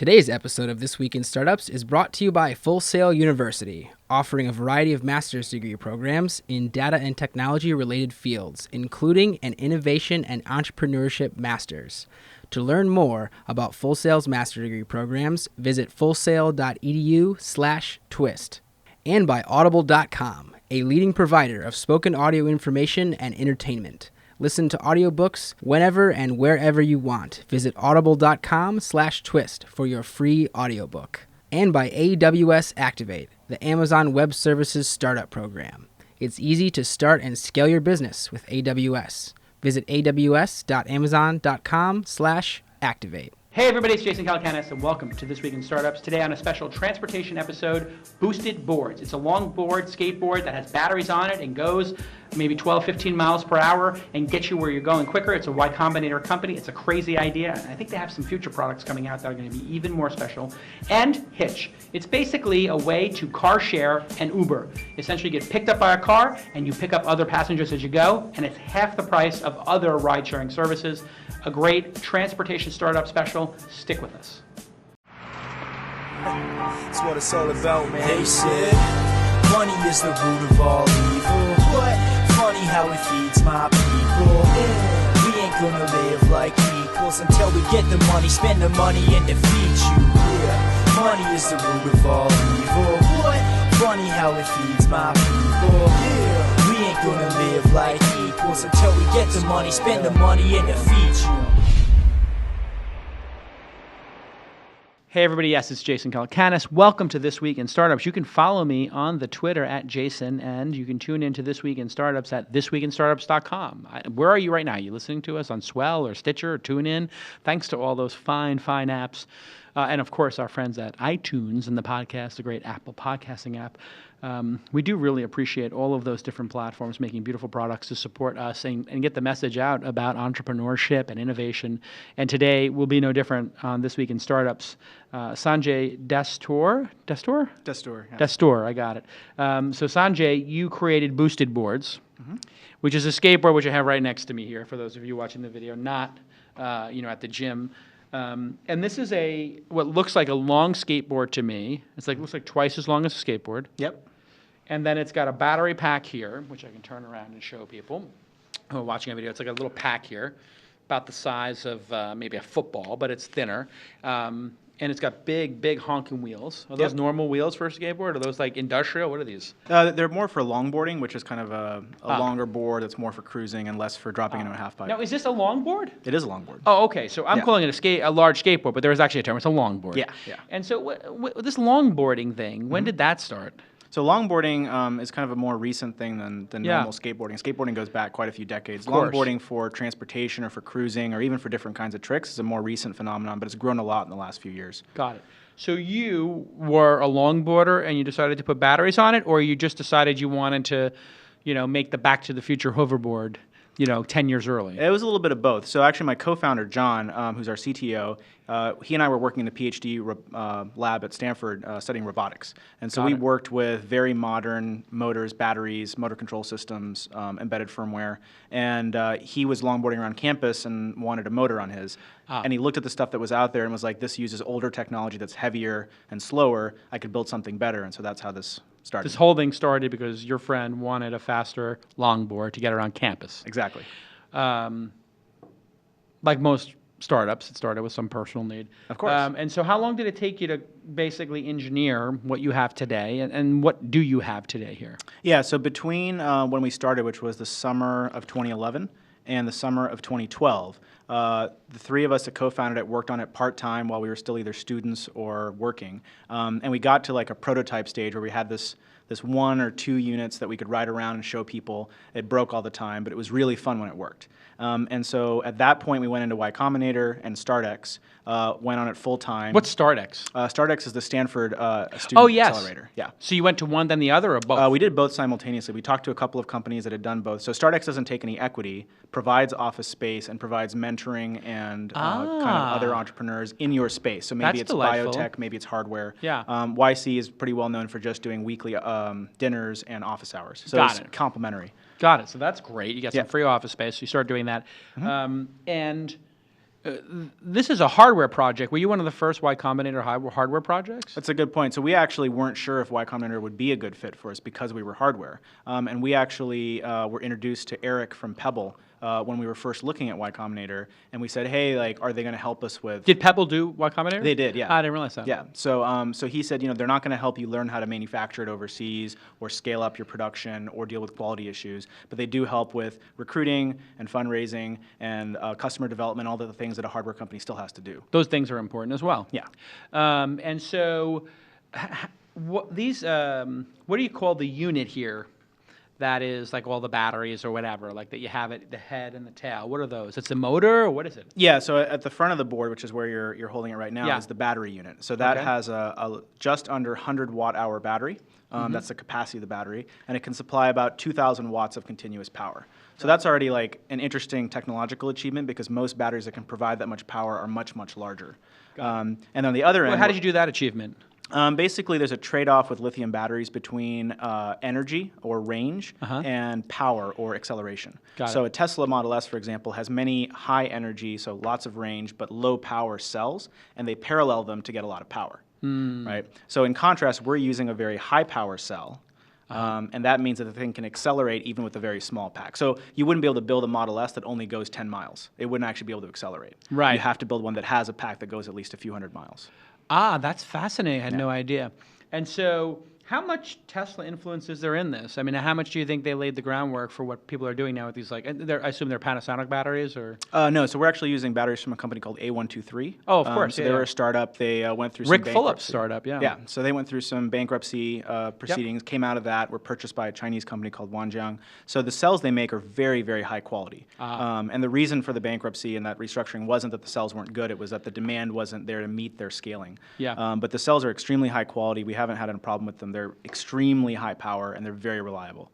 Today's episode of This Week in Startups is brought to you by Full Sail University, offering a variety of master's degree programs in data and technology related fields, including an innovation and entrepreneurship master's. To learn more about Full Sail's master degree programs, visit fullsail.edu/twist. And by audible.com, a leading provider of spoken audio information and entertainment. Listen to audiobooks whenever and wherever you want. Visit audible.com/twist for your free audiobook. And by AWS Activate, the Amazon Web Services startup program. It's easy to start and scale your business with AWS. Visit aws.amazon.com/activate. Hey everybody, it's Jason Calacanis and welcome to This Week in Startups. Today on a special transportation episode, Boosted Boards. It's a longboard, skateboard that has batteries on it and goes maybe 12, 15 miles per hour and gets you where you're going quicker. It's a Y Combinator company. It's a crazy idea. And I think they have some future products coming out that are going to be even more special. And Hitch. It's basically a way to car share and Uber. Essentially you get picked up by a car and you pick up other passengers as you go, and it's half the price of other ride-sharing services. A great transportation startup special. Stick with us. That's what it's all about, man. They said money is the root of all evil. What? Funny how it feeds my people. We ain't gonna live like equals until we get the money, spend the money, and defeat you. Yeah, money is the root of all evil. What? Funny how it feeds my people. Yeah, we ain't gonna live like equals until we get the money, spend the money, and defeat you. Hey everybody, yes, it's Jason Calacanis. Welcome to This Week in Startups. You can follow me on the Twitter at Jason, and you can tune into This Week in Startups at thisweekinstartups.com. Where are you right now? Are you listening to us on Swell or Stitcher or TuneIn? Thanks to all those fine apps. And of course, our friends at iTunes and the podcast, the great Apple podcasting app. We do really appreciate all of those different platforms making beautiful products to support us and get the message out about entrepreneurship and innovation. And today will be no different on This Week in Startups. Sanjay Dastoor? Dastoor, yeah. Dastoor, I got it. So Sanjay, you created Boosted Boards, which is a skateboard which I have right next to me here for those of you watching the video, not at the gym. And this is what looks like a long skateboard to me. Looks like twice as long as a skateboard. Yep. And then it's got a battery pack here, which I can turn around and show people who are watching a video. It's like a little pack here, about the size of maybe a football, but it's thinner. And it's got big honking wheels. Are those normal wheels for a skateboard? Are those like industrial? What are these? They're more for longboarding, which is kind of a longer board that's more for cruising and less for dropping into a half pipe. Now, is this a longboard? It is a longboard. Oh, okay. So I'm calling it a large skateboard, but there is actually a term. It's a longboard. Yeah. And so this longboarding thing, when did that start? So longboarding is kind of a more recent thing than normal skateboarding. Skateboarding goes back quite a few decades. Longboarding for transportation or for cruising or even for different kinds of tricks is a more recent phenomenon, but it's grown a lot in the last few years. Got it. So you were a longboarder and you decided to put batteries on it, or you just decided you wanted to, make the Back to the Future hoverboard, 10 years early? It was a little bit of both. So actually my co-founder, John, who's our CTO, he and I were working in the PhD lab at Stanford studying robotics. And so we worked with very modern motors, batteries, motor control systems, embedded firmware. And he was longboarding around campus and wanted a motor on his. And he looked at the stuff that was out there and was like, this uses older technology that's heavier and slower. I could build something better. And so that's how this started. This whole thing started because your friend wanted a faster longboard to get around campus. Exactly. Like most startups, it started with some personal need. Of course. And so how long did it take you to basically engineer what you have today, and what do you have today here? Yeah, so between when we started, which was the summer of 2011, and the summer of 2012, the three of us that co-founded it worked on it part-time while we were still either students or working. And we got to like a prototype stage where we had this 1 or 2 units that we could ride around and show people. It broke all the time, but it was really fun when it worked. And so at that point, we went into Y Combinator and StartX, went on it full-time. What's StartX? StartX is the Stanford student accelerator. Yeah. So you went to one, then the other, or both? We did both simultaneously. We talked to a couple of companies that had done both. So StartX doesn't take any equity, provides office space, and provides mentoring and kind of other entrepreneurs in your space. So maybe it's delightful. biotech, maybe it's hardware. Yeah. YC is pretty well known for just doing weekly dinners and office hours. So Got it's it. complementary. Got it. So that's great. You got some Yeah. free office space. So you started doing that. And This is a hardware project. Were you one of the first Y Combinator hardware projects? That's a good point. So we actually weren't sure if Y Combinator would be a good fit for us because we were hardware. And we actually were introduced to Eric from Pebble when we were first looking at Y Combinator, and we said, hey, like, are they going to help us with? Did Pebble do Y Combinator? They did, yeah. I didn't realize that. Yeah. So he said, they're not going to help you learn how to manufacture it overseas or scale up your production or deal with quality issues, but they do help with recruiting and fundraising and customer development, all the things that a hardware company still has to do. Those things are important as well. Yeah. And so, what do you call the unit here? That is like all the batteries or whatever, like that you have it, the head and the tail. What are those? It's a motor, or what is it? Yeah, so at the front of the board, which is where you're holding it right now, is the battery unit. So that has a just under 100 watt-hour battery. That's the capacity of the battery, and it can supply about 2,000 watts of continuous power. So that's already like an interesting technological achievement because most batteries that can provide that much power are much, much larger. And on the other end, how did you do that achievement? Basically, there's a trade-off with lithium batteries between energy or range and power or acceleration. So a Tesla Model S, for example, has many high energy, so lots of range, but low power cells, and they parallel them to get a lot of power. Right? So in contrast, we're using a very high power cell, and that means that the thing can accelerate even with a very small pack. So you wouldn't be able to build a Model S that only goes 10 miles. It wouldn't actually be able to accelerate. Right. You have to build one that has a pack that goes at least a few hundred miles. Ah, that's fascinating. I had no idea. And so, how much Tesla influence is there in this? I mean, how much do you think they laid the groundwork for what people are doing now with these, like, I assume they're Panasonic batteries, or? No, so we're actually using batteries from a company called A123. Oh, of course. So they were a startup. They went through some Rick bankruptcy. Phillips startup, yeah. Yeah, so they went through some bankruptcy proceedings, came out of that, were purchased by a Chinese company called Wanjiang. So the cells they make are very, very high quality. And the reason for the bankruptcy and that restructuring wasn't that the cells weren't good, it was that the demand wasn't there to meet their scaling. Yeah. But the cells are extremely high quality. We haven't had a problem with them. They're extremely high power, and they're very reliable.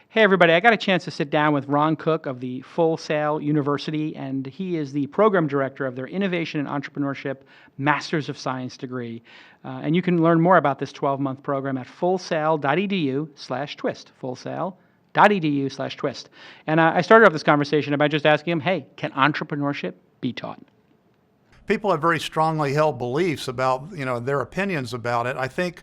Hey, everybody. I got a chance to sit down with Ron Cook of the Full Sail University, and he is the program director of their Innovation and Entrepreneurship Masters of Science degree. And you can learn more about this 12-month program at fullsail.edu/twist, fullsail.edu/twist. And I started off this conversation by just asking him, hey, can entrepreneurship be taught? People have very strongly held beliefs about, their opinions about it. I think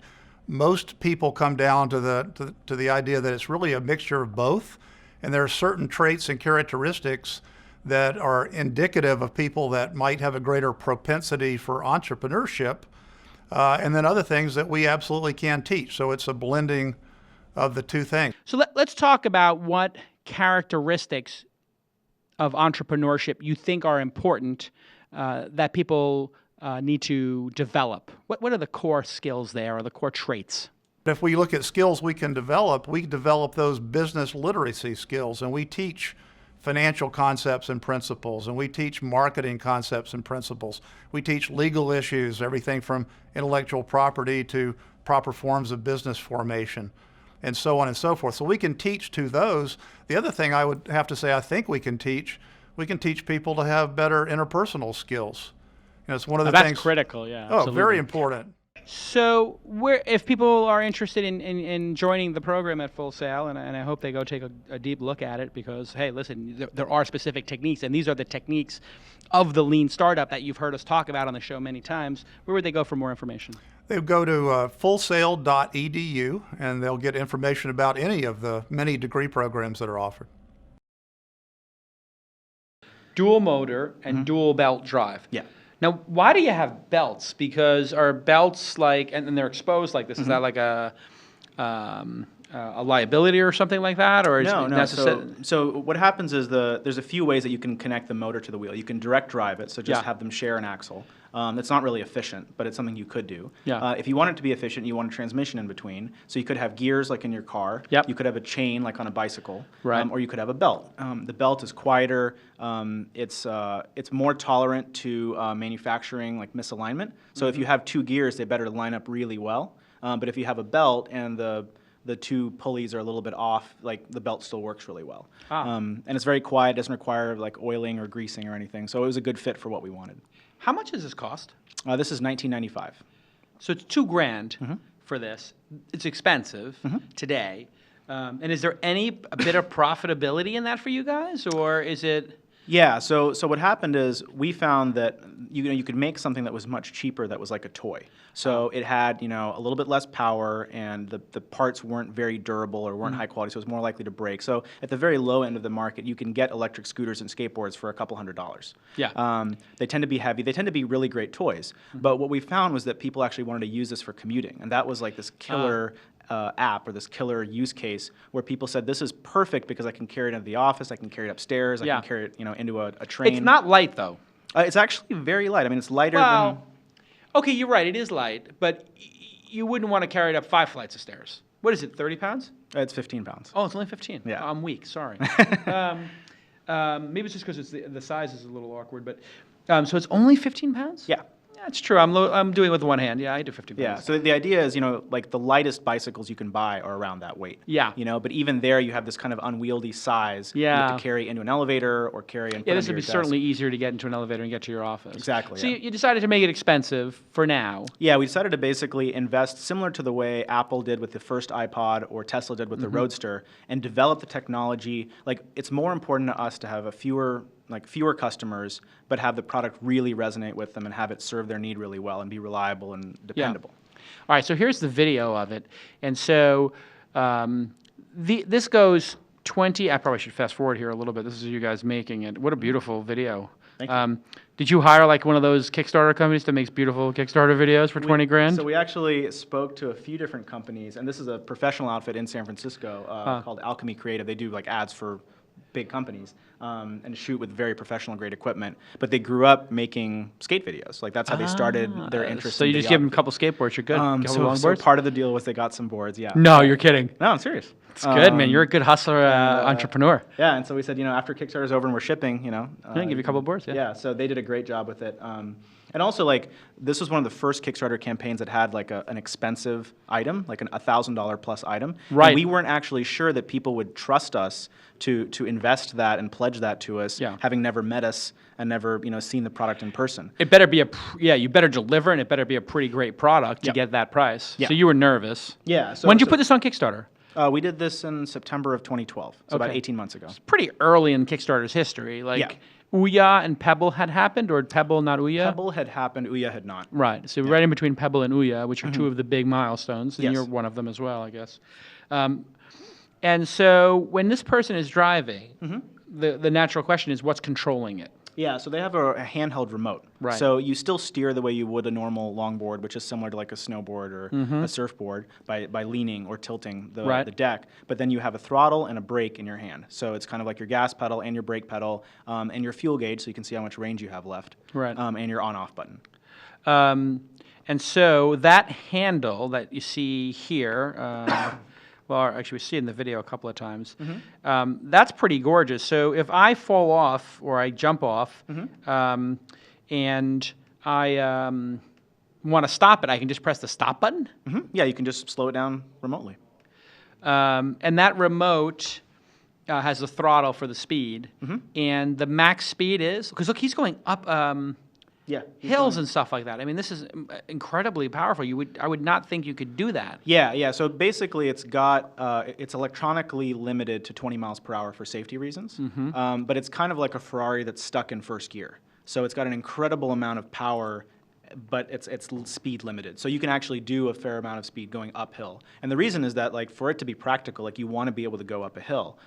most people come down to the idea that it's really a mixture of both, and there are certain traits and characteristics that are indicative of people that might have a greater propensity for entrepreneurship, and then other things that we absolutely can teach. So it's a blending of the two things. So let's talk about what characteristics of entrepreneurship you think are important that people need to develop. What are the core skills there, or the core traits? If we look at skills we develop those business literacy skills, and we teach financial concepts and principles, and we teach marketing concepts and principles. We teach legal issues, everything from intellectual property to proper forms of business formation, and so on and so forth. So we can teach to those. The other thing I would have to say I think we can teach people to have better interpersonal skills. It's one of the things. That's critical, yeah. Oh, absolutely. Very important. So, if people are interested in joining the program at Full Sail, and I hope they go take a deep look at it, because, hey, listen, there are specific techniques, and these are the techniques of the lean startup that you've heard us talk about on the show many times. Where would they go for more information? They go to fullsail.edu, and they'll get information about any of the many degree programs that are offered. Dual motor and dual belt drive. Yeah. Now, why do you have belts? Because are belts like, and they're exposed like this? Is that like a liability or something like that, or is No. necessary? So what happens is there's a few ways that you can connect the motor to the wheel. You can direct drive it, so just have them share an axle. That's not really efficient, but it's something you could do. Yeah. If you want it to be efficient, you want a transmission in between. So you could have gears like in your car. Yep. You could have a chain like on a bicycle. Right. Or you could have a belt. The belt is quieter. It's more tolerant to manufacturing like misalignment. So if you have two gears, they better line up really well. But if you have a belt and the two pulleys are a little bit off, like the belt still works really well. And it's very quiet, doesn't require like oiling or greasing or anything. So it was a good fit for what we wanted. How much does this cost? This is $19.95. So it's $2,000 for this. It's expensive today. And is there a bit of profitability in that for you guys, or is it? Yeah, so what happened is we found that you could make something that was much cheaper that was like a toy. So it had a little bit less power, and the parts weren't very durable or weren't high quality, so it was more likely to break. So at the very low end of the market, you can get electric scooters and skateboards for a couple $100s. Yeah. They tend to be heavy. They tend to be really great toys. But what we found was that people actually wanted to use this for commuting, and that was like this killer app or this killer use case where people said, this is perfect because I can carry it into the office, I can carry it upstairs, I can carry it into a train. It's not light, though. It's actually very light. I mean, it's lighter than... Okay, you're right. It is light, but you wouldn't want to carry it up 5 flights of stairs. What is it, 30 pounds? It's 15 pounds. Oh, it's only 15. Yeah. I'm weak, sorry. Maybe it's just because the size is a little awkward, but so it's only 15 pounds? Yeah. That's true. I'm doing it with one hand. Yeah, I do 50 pounds. Yeah, so the idea is, like the lightest bicycles you can buy are around that weight. Yeah. But even there you have this kind of unwieldy size you have to carry into an elevator or carry and put this under would be your certainly desk. easier to get into an elevator and get to your office. Exactly, So yeah. you decided to make it expensive for now. Yeah, we decided to basically invest similar to the way Apple did with the first iPod or Tesla did with the Roadster and develop the technology. Like, it's more important to us to have fewer customers, but have the product really resonate with them and have it serve their need really well and be reliable and dependable. All right, so here's the video of it. And so this goes 20, I probably should fast forward here a little bit. This is you guys making it. What a beautiful video. Thank you. Did you hire like one of those Kickstarter companies that makes beautiful Kickstarter videos for 20 grand? So we actually spoke to a few different companies, and this is a professional outfit in San Francisco called Alchemy Creative. They do like ads for big companies and shoot with very professional grade equipment, but they grew up making skate videos. Like, that's how they started their interest. So in you just give them a videography. couple skateboards, you're good. Couple So longboards? part of the deal was they got some boards, yeah. No, you're kidding. No, I'm serious. It's good, man. You're a good hustler, entrepreneur. Yeah, and so we said, after Kickstarter's over and we're shipping, Yeah, give you a couple of boards, yeah. Yeah, so they did a great job with it. And also, like, this was one of the first Kickstarter campaigns that had like an expensive item, like a $1,000 plus item. Right. And we weren't actually sure that people would trust us to invest that and pledge that to us, having never met us and never seen the product in person. It better be you better deliver, and it better be a pretty great product to get that price. Yeah. So you were nervous. Yeah. So when did you put this on Kickstarter? We did this in September of 2012, so about 18 months ago. Pretty early in Kickstarter's history. Like, Ouya and Pebble had happened, or Pebble, not Ouya? Pebble had happened, Ouya had not. Right. So right in between Pebble and Ouya, which are two of the big milestones, and Yes. you're one of them as well, I guess. And so when this person is driving, the natural question is, what's controlling it? Yeah, so they have a handheld remote. Right. So you still steer the way you would a normal longboard, which is similar to like a snowboard or a surfboard by leaning or tilting the deck. But then you have a throttle and a brake in your hand. So it's kind of like your gas pedal and your brake pedal and your fuel gauge, so you can see how much range you have left. Right. And your on-off button. And so that handle that you see here, well, actually we see it in the video a couple of times, that's pretty gorgeous. So if I fall off or I jump off and I want to stop it, I can just press the stop button? Yeah, you can just slow it down remotely. And that remote has the throttle for the speed. And the max speed is, because look, he's going up hills and stuff like that. I mean, this is incredibly powerful. I would not think you could do that. Yeah. So basically, it's electronically limited to 20 miles per hour for safety reasons. But it's kind of like a Ferrari that's stuck in first gear. So it's got an incredible amount of power, but it's speed limited. So you can actually do a fair amount of speed going uphill. And the reason is that, like, for it to be practical, like, you want to be able to go up a hill.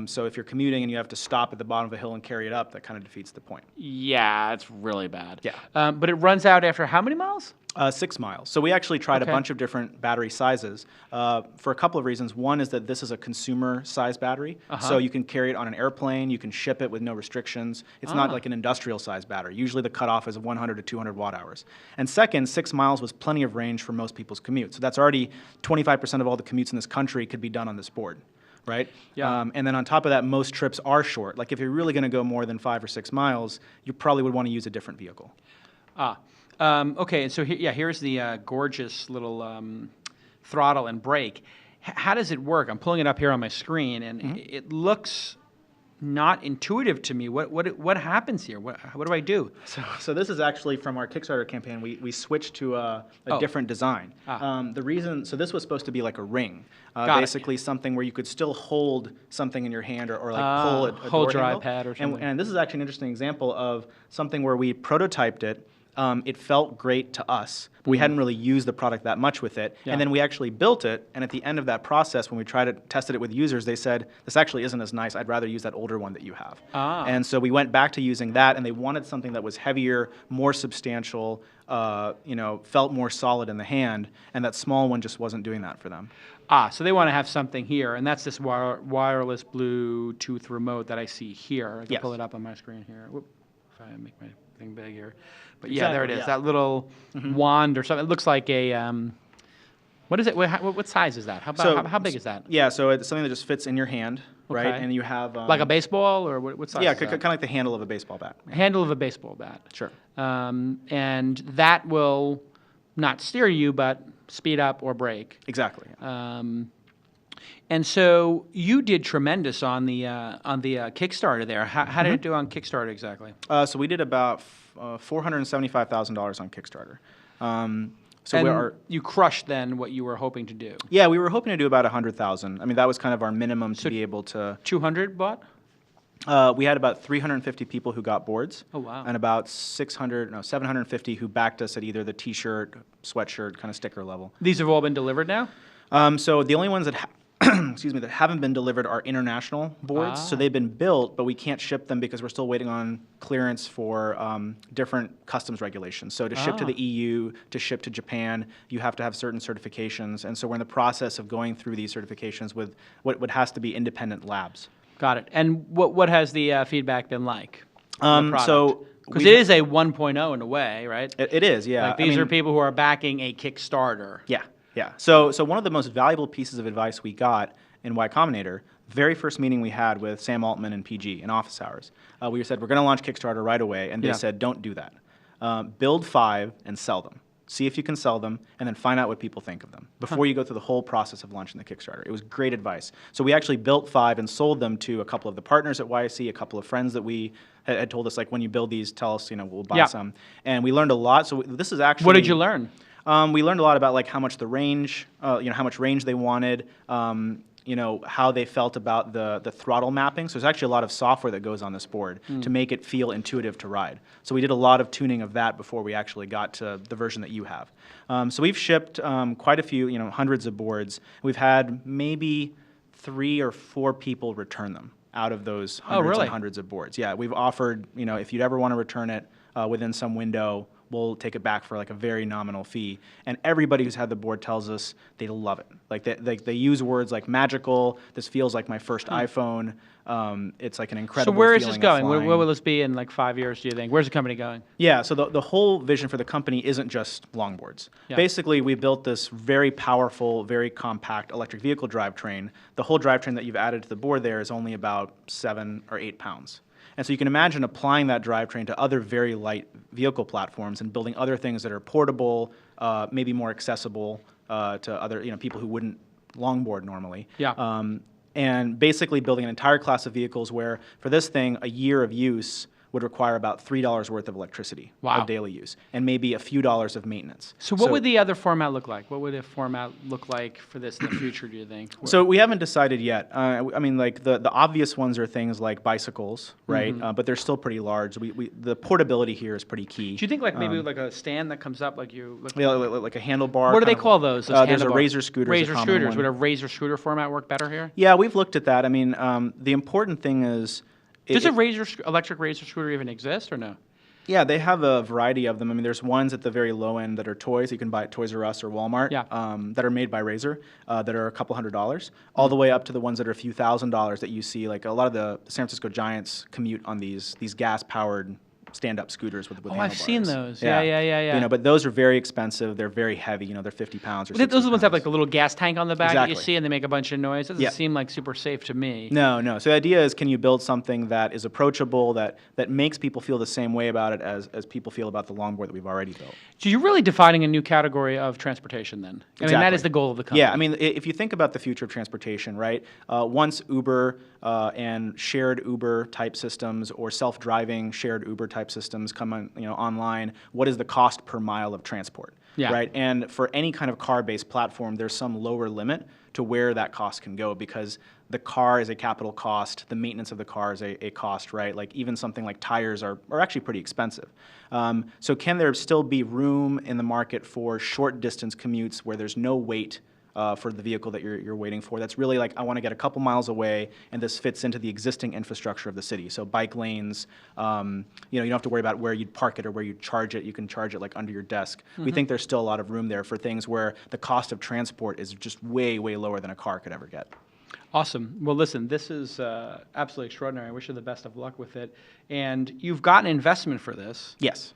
So if you're commuting and you have to stop at the bottom of a hill and carry it up, that kind of defeats the point. Yeah, it's really bad. Yeah. But it runs out after how many miles? 6 miles. So we actually tried a bunch of different battery sizes for a couple of reasons. One is that this is a consumer size battery, so you can carry it on an airplane, you can ship it with no restrictions. It's not like an industrial size battery. Usually the cutoff is 100 to 200 watt hours. And second, 6 miles was plenty of range for most people's commute. So that's already 25% of all the commutes in this country could be done on this board. Right? Yeah. And then on top of that, most trips are short. Like, if you're really going to go more than 5 or 6 miles, you probably would want to use a different vehicle. Okay, so here's the gorgeous little throttle and brake. How does it work? I'm pulling it up here on my screen, and it looks not intuitive to me. What happens here? What do I do? So this is actually from our Kickstarter campaign. We switched to a different design. The reason, so this was supposed to be like a ring, basically something where you could still hold something in your hand or like pull a hold door your handle. iPad or something. And this is actually an interesting example of something where we prototyped it. It felt great to us, but we hadn't really used the product that much with it. Yeah. And then we actually built it, and at the end of that process, when we tried to tested it with users, they said, this actually isn't as nice. I'd rather use that older one that you have. And so we went back to using that, and they wanted something that was heavier, more substantial, felt more solid in the hand, and that small one just wasn't doing that for them. So they want to have something here, and that's this wireless Bluetooth remote that I see here. I can pull it up on my screen here. Whoop, if I make my thing big here. But yeah, there it is. yeah. That little wand or something. It looks like a, what is it? What size is that? How big is that? Yeah, so it's something that just fits in your hand, right? Okay. And you have... Like a baseball, or what size yeah, is kind that? of like the handle of a baseball bat. Handle of a baseball bat. Sure. And that will not steer you, but speed up or brake. Exactly. And so you did tremendous on the Kickstarter there. How did it do on Kickstarter exactly? So we did about $475,000 on Kickstarter. So and you crushed then what you were hoping to do. Yeah, we were hoping to do about 100,000. I mean, that was kind of our minimum to be able to. 200 bought? We had about 350 people who got boards. Oh, wow. And about 750 who backed us at either the T-shirt, sweatshirt, kind of sticker level. These have all been delivered now? So the only ones that that haven't been delivered are international boards. So they've been built, but we can't ship them because we're still waiting on clearance for different customs regulations. So to ship to the EU, to ship to Japan, you have to have certain certifications. And so we're in the process of going through these certifications with what has to be independent labs. Got it. And what has the feedback been like? So because it is a 1.0 in a way, right? It is, yeah. Like these are people who are backing a Kickstarter. Yeah. Yeah. So one of the most valuable pieces of advice we got in Y Combinator, very first meeting we had with Sam Altman and PG in office hours, we said, we're going to launch Kickstarter right away. And they said, don't do that. Build 5 and sell them. See if you can sell them, and then find out what people think of them before you go through the whole process of launching the Kickstarter. It was great advice. So we actually built 5 and sold them to a couple of the partners at YSC, a couple of friends that we had told us, like, when you build these, tell us, we'll buy some. And we learned a lot. So this is actually... What did you learn? We learned a lot about like how much the range, how much range they wanted, how they felt about the throttle mapping. So there's actually a lot of software that goes on this board to make it feel intuitive to ride. So we did a lot of tuning of that before we actually got to the version that you have. So we've shipped quite a few, hundreds of boards. We've had maybe 3 or 4 people return them out of those hundreds and hundreds of boards. Yeah, we've offered, if you'd ever want to return it within some window, we'll take it back for like a very nominal fee. And everybody who's had the board tells us they love it. Like they use words like magical. This feels like my first iPhone. It's like an incredible. So where is this feeling going? of Where flying. will this be in like 5 years? Do you think? Where's the company going? Yeah. So the whole vision for the company isn't just longboards. Yeah. Basically, we built this very powerful, very compact electric vehicle drivetrain. The whole drivetrain that you've added to the board there is only about 7 or 8 pounds. And so you can imagine applying that drivetrain to other very light vehicle platforms and building other things that are portable, maybe more accessible to other people who wouldn't longboard normally. Yeah. And basically building an entire class of vehicles where, for this thing, a year of use would require about $3 worth of electricity of daily use, and maybe a few dollars of maintenance. So what would the other format look like? What would the format look like for this in the future, do you think? So we haven't decided yet. I mean, like the obvious ones are things like bicycles, right? But they're still pretty large. The portability here is pretty key. Do you think like maybe like a stand that comes up like you... Like a handlebar. What do they call those? There's a handlebars? razor scooter. Razor scooters. Would a razor scooter format work better here? Yeah, we've looked at that. I mean, the important thing is... Does electric razor scooter even exist or no? Yeah, they have a variety of them. I mean, there's ones at the very low end that are toys. You can buy at Toys R Us or Walmart that are made by Razor that are a couple $100s, all the way up to the ones that are a few $1,000s that you see. Like a lot of the San Francisco Giants commute on these gas-powered stand-up scooters with Oh, I've handlebars. seen those. Yeah. You know, but those are very expensive. They're very heavy. You know, they're 50 pounds or 60 Those are the ones that have pounds. like the little gas tank on the back that you Exactly. see, and they make a bunch of noise. That doesn't Yeah. seem like super safe to me. No. So the idea is, can you build something that is approachable, that makes people feel the same way about it as people feel about the longboard that we've already built? So you're really defining a new category of transportation then. I mean, that is the goal of the company. Yeah, I mean, if you think about the future of transportation, right? Once Uber and shared Uber type systems or self-driving shared Uber type systems come on, online, what is the cost per mile of transport? Yeah. Right. And for any kind of car-based platform, there's some lower limit to where that cost can go, because the car is a capital cost, the maintenance of the car is a cost, right? Like even something like tires are actually pretty expensive. So can there still be room in the market for short distance commutes where there's no wait for the vehicle that you're waiting for? That's really like, I want to get a couple miles away, and this fits into the existing infrastructure of the city. So bike lanes, you don't have to worry about where you'd park it or where you'd charge it. You can charge it like under your desk. We think there's still a lot of room there for things where the cost of transport is just way, way lower than a car could ever get. Awesome. Well, listen, this is absolutely extraordinary. I wish you the best of luck with it. And you've gotten investment for this. Yes.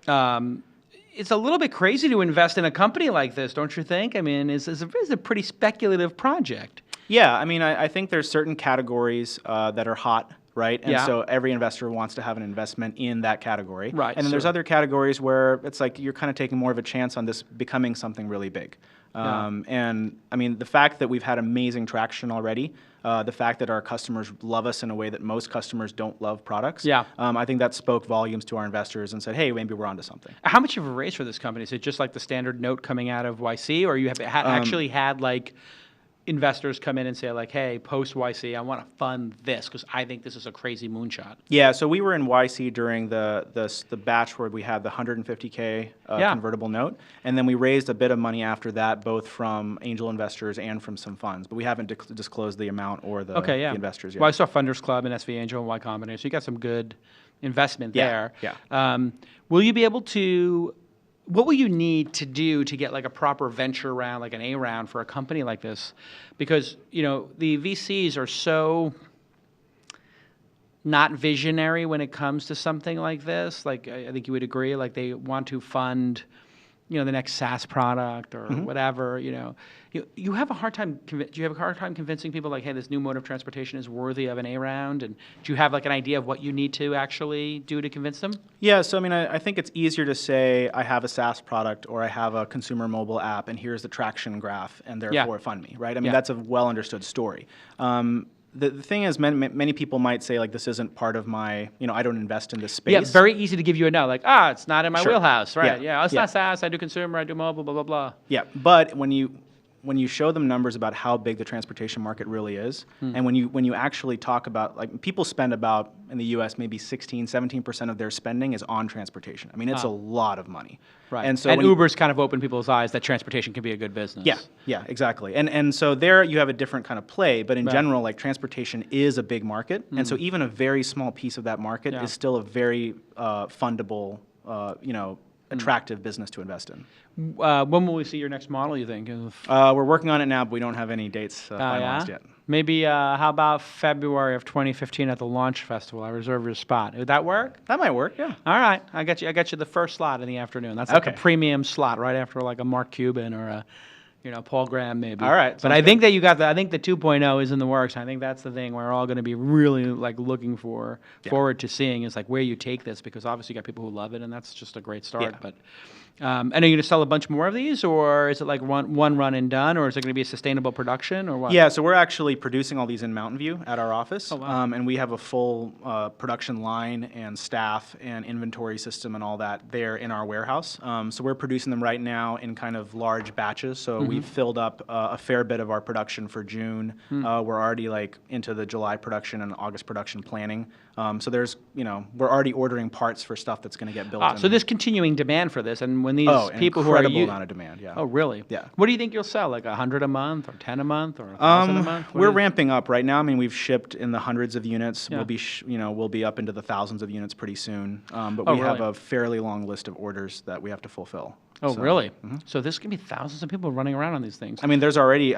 It's a little bit crazy to invest in a company like this, don't you think? I mean, it's a pretty speculative project. Yeah, I mean, I think there's certain categories that are hot, right? And Yeah. so every investor wants to have an investment in that category. Right, And then there's sure. other categories where it's like you're kind of taking more of a chance on this becoming something really big. And I mean, the fact that we've had amazing traction already, the fact that our customers love us in a way that most customers don't love products, Yeah. I think that spoke volumes to our investors and said, hey, maybe we're onto something. How much have you raised for this company? Is it just like the standard note coming out of YC, or you have actually had like investors come in and say like, hey, post YC, I want to fund this because I think this is a crazy moonshot? Yeah, so we were in YC during the batch where we had the 150K Yeah. convertible note, and then we raised a bit of money after that, both from angel investors and from some funds, but we haven't disclosed the amount or the investors yet. Well, I saw Funders Club and SV Angel and Y Combinator, so you got some good investment Yeah, there. Will you be able to? What will you need to do to get like a proper venture round, like an A round for a company like this? Because, the VCs are so not visionary when it comes to something like this. Like, I think you would agree, like they want to fund, the next SaaS product or whatever, You have a hard time, do you have a hard time convincing people like, hey, this new mode of transportation is worthy of an A round? And do you have like an idea of what you need to actually do to convince them? Yeah, so I mean, I think it's easier to say I have a SaaS product or I have a consumer mobile app and here's the traction graph and therefore fund me, right? I mean, that's a well understood story. The thing is, many people might say, like, this isn't part of my, I don't invest in this space. Yeah, very easy to give you a no, like, it's not in my Sure. wheelhouse, right? Yeah. It's not SaaS, I do consumer, I do mobile, blah, blah, blah. Yeah, but when you show them numbers about how big the transportation market really is, and when you actually talk about, like, people spend about, in the US, maybe 17% of their spending is on transportation. I mean, it's a lot of money. Right. And so and when Uber's kind of opened people's eyes that transportation can be a good business. Yeah, exactly. And so there you have a different kind of play, but in general, like, transportation is a big market, and so even a very small piece of that market is still a very fundable, attractive business to invest in. When will we see your next model, you think? We're working on it now, but we don't have any dates finalized yet. Maybe, how about February of 2015 at the Launch Festival? I reserve your spot. Would that work? That might work, yeah. All right. I got you the first slot in the afternoon. That's like a Okay. premium slot right after like a Mark Cuban or a Paul Graham maybe. All right, But sounds I good. think that I think the 2.0 is in the works. I think that's the thing we're all going to be really like looking forward to seeing is like where you take this, because obviously you got people who love it and that's just a great start. Yeah. But and are you going to sell a bunch more of these, or is it like one run and done, or is it going to be a sustainable production, or what? Yeah, so we're actually producing all these in Mountain View at our office. Oh, wow. And we have a full production line and staff and inventory system and all that there in our warehouse. So we're producing them right now in kind of large batches. So we've filled up a fair bit of our production for June. We're already like into the July production and August production planning. So there's, we're already ordering parts for stuff that's going to get built. So there's continuing demand for this, and when these an people who are incredible amount of demand, yeah. Oh, really? Yeah. What do you think you'll sell? Like 100 a month, or 10 a month, or 1,000 a month? What We're is- ramping up right now. I mean, we've shipped in the hundreds of units. Yeah. We'll be up into the thousands of units pretty soon. But Oh, we have really? a fairly long list of orders that we have to fulfill. Oh, So, really? So this can be thousands of people running around on these things. I mean, there's already,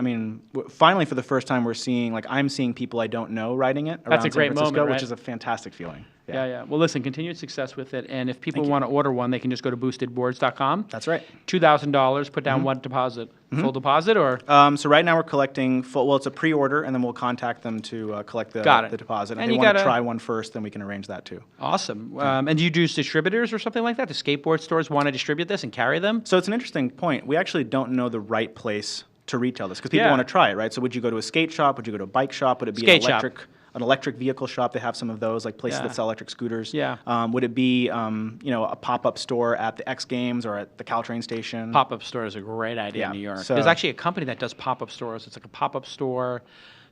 finally for the first time we're seeing, like, I'm seeing people I don't know riding it around That's a San great Francisco, moment, right? which is a fantastic feeling. Yeah. Well, listen, continued success with it. And if people Thank you. want to order one, they can just go to boostedboards.com. That's right. $2,000, put down what deposit? Full deposit or? So right now we're collecting it's a pre-order, and then we'll contact them to collect the Got it. deposit. And And if you they want to gotta- try one first, then we can arrange that too. Awesome. And do you do distributors or something like that? Do skateboard stores want to distribute this and carry them? So it's an interesting point. We actually don't know the right place to retail this because people Yeah. want to try it, right? So would you go to a skate shop? Would you go to a bike shop? Would it be Skate shop. an electric vehicle shop? They have some of those, like places Yeah. that sell electric scooters. Yeah. Would it be, a pop-up store at the X Games or at the Caltrain station? Pop-up store is a great idea in Yeah, New York. so- There's actually a company that does pop-up stores. It's like a pop-up store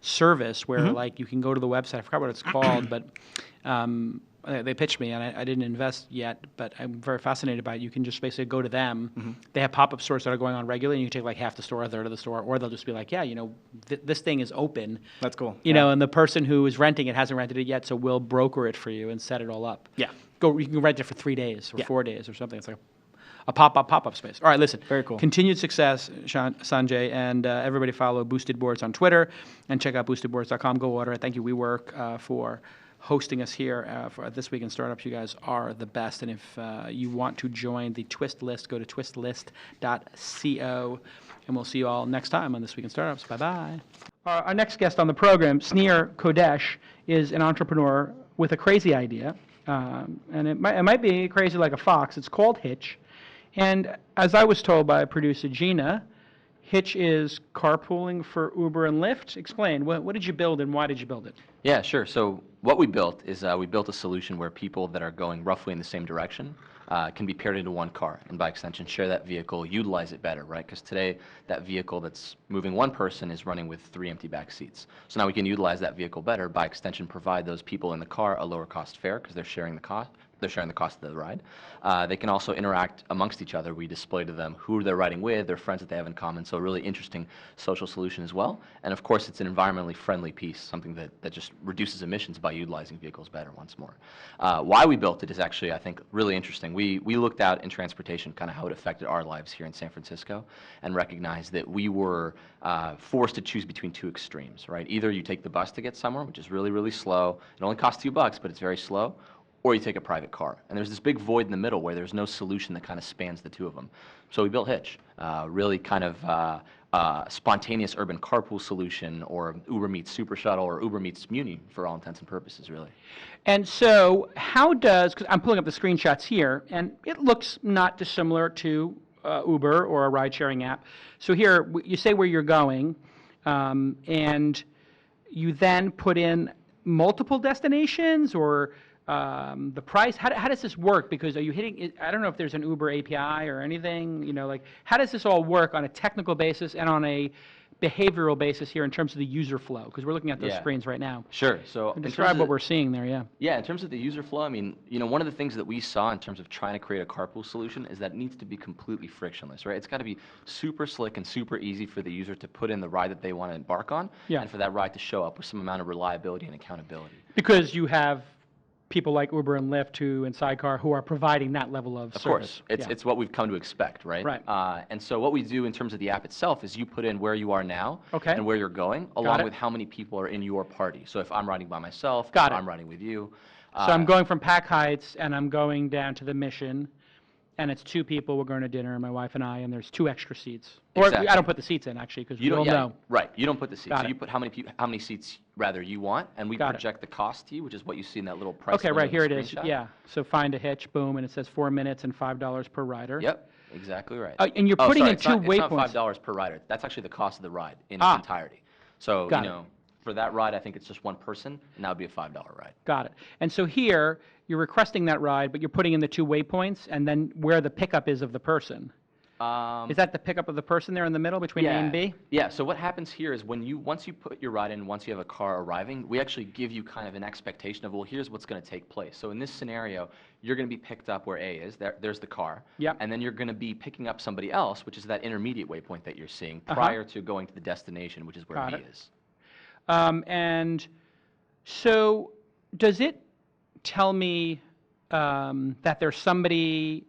service where like you can go to the website. I forgot what it's called, but they pitched me and I didn't invest yet, but I'm very fascinated by it. You can just basically go to them. They have pop-up stores that are going on regularly, and you can take like half the store, a third of the store, or they'll just be like, yeah, this thing is open. That's cool. You know, and the person who is renting it hasn't rented it yet, so we'll broker it for you and set it all up. Yeah. You can rent it for 3 days or Yeah. 4 days or something. It's like a pop-up space. All right, listen. Very cool. Continued success, Sanjay, and everybody follow Boosted Boards on Twitter and check out boostedboards.com. Go order it. Thank you, WeWork, for hosting us here for This Week in Startups. You guys are the best. And if you want to join the TWiST list, go to twistlist.co. And we'll see you all next time on This Week in Startups. Bye-bye. Our next guest on the program, Snir Kodesh, is an entrepreneur with a crazy idea. And it might be crazy like a fox. It's called Hitch. And as I was told by producer Gina, Hitch is carpooling for Uber and Lyft. Explain, what did you build and why did you build it? Yeah, sure. So what we built is we built a solution where people that are going roughly in the same direction can be paired into one car, and by extension share that vehicle, utilize it better, right? Because today that vehicle that's moving one person is running with 3 empty back seats. So now we can utilize that vehicle better, by extension provide those people in the car a lower cost fare because they're sharing the cost. They're sharing the cost of the ride. They can also interact amongst each other. We display to them who they're riding with, their friends that they have in common. So a really interesting social solution as well. And of course, it's an environmentally friendly piece, something that just reduces emissions by utilizing vehicles better once more. Why we built it is actually, I think, really interesting. We looked out in transportation, kind of how it affected our lives here in San Francisco, and recognized that we were forced to choose between 2 extremes, right? Either you take the bus to get somewhere, which is really, really slow. It only costs $2, but it's very slow. Or you take a private car. And there's this big void in the middle where there's no solution that kind of spans the two of them. So we built Hitch, really kind of spontaneous urban carpool solution, or Uber meets Super Shuttle, or Uber meets Muni for all intents and purposes, really. And so because I'm pulling up the screenshots here, and it looks not dissimilar to Uber or a ride-sharing app. So here, you say where you're going, and you then put in multiple destinations, or the price. How does this work? Because are you hitting, I don't know if there's an Uber API or anything, like, how does this all work on a technical basis and on a behavioral basis here in terms of the user flow? Because we're looking at those screens right now. Sure. So Describe what we're seeing there, yeah. Yeah, in terms of the user flow, I mean, one of the things that we saw in terms of trying to create a carpool solution is that it needs to be completely frictionless, right? It's got to be super slick and super easy for the user to put in the ride that they want to embark on, and for that ride to show up with some amount of reliability and accountability. Because you have people like Uber and Lyft and Sidecar who are providing that level of service. Of course. It's what we've come to expect, right? Right. And so what we do in terms of the app itself is you put in where you are now Okay. and where you're going, along with how many people are in your party. So if I'm riding by myself, if I'm riding with you. So I'm going from Pack Heights and I'm going down to the Mission, and it's 2 people. We're going to dinner, my wife and I, and there's 2 extra seats. Exactly. Or I don't put the seats in, actually, because we don't know. Right. You don't put the seats. Got So it. you put how many seats rather you want, and we Got it. project the cost to you, which is what you see in that little price. Okay, window right, in here the it is. screenshot. Yeah. So find a hitch, boom, and it says 4 minutes and $5 per rider. Yep. Exactly right. And you're putting sorry, in 2 waypoints. It's not $5 per rider. That's actually the cost of the ride in its entirety. So, Got it. for that ride, I think it's just one person, and that would be a $5 ride. Got it. And so here, you're requesting that ride, but you're putting in the 2 waypoints, and then where the pickup is of the person. Is that the pickup of the person there in the middle between A and B? Yeah, so what happens here is once you put your ride in, once you have a car arriving, we actually give you kind of an expectation of, well, here's what's going to take place. So in this scenario, you're going to be picked up where A is, there's the car, and then you're going to be picking up somebody else, which is that intermediate waypoint that you're seeing prior to going to the destination, which is where B is. And so does it tell me that there's somebody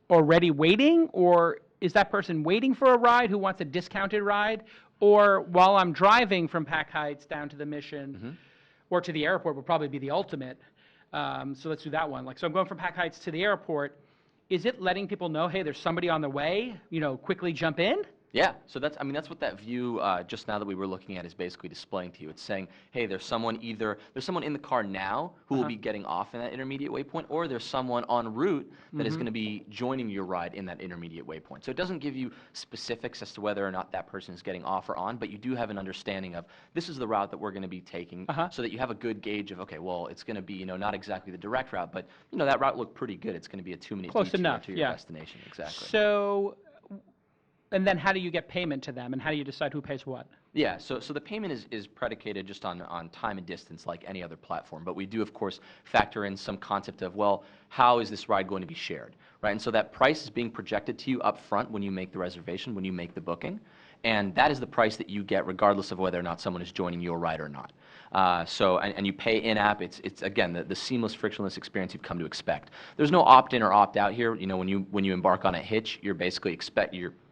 already waiting, or is that person waiting for a ride who wants a discounted ride? Or while I'm driving from Pack Heights down to the Mission or to the airport would probably be the ultimate. So let's do that one. Like, so I'm going from Pack Heights to the airport. Is it letting people know, hey, there's somebody on the way, quickly jump in? Yeah, so that's what that view just now that we were looking at is basically displaying to you. It's saying, hey, there's someone in the car now who will be getting off in that intermediate waypoint, or there's someone en route that is going to be joining your ride in that intermediate waypoint. So it doesn't give you specifics as to whether or not that person is getting off or on, but you do have an understanding of this is the route that we're going to be taking, so that you have a good gauge of, okay, well, it's going to be not exactly the direct route, but that route looked pretty good. It's going to be a 2-minute Close detour enough, to your destination. Exactly. So. And then how do you get payment to them, and how do you decide who pays what? Yeah, so the payment is predicated just on time and distance like any other platform, but we do, of course, factor in some concept of, well, how is this ride going to be shared, right? And so that price is being projected to you up front when you make the reservation, when you make the booking, and that is the price that you get regardless of whether or not someone is joining your ride or not. And you pay in-app. It's again the seamless, frictionless experience you've come to expect. There's no opt-in or opt-out here. When you embark on a hitch, you're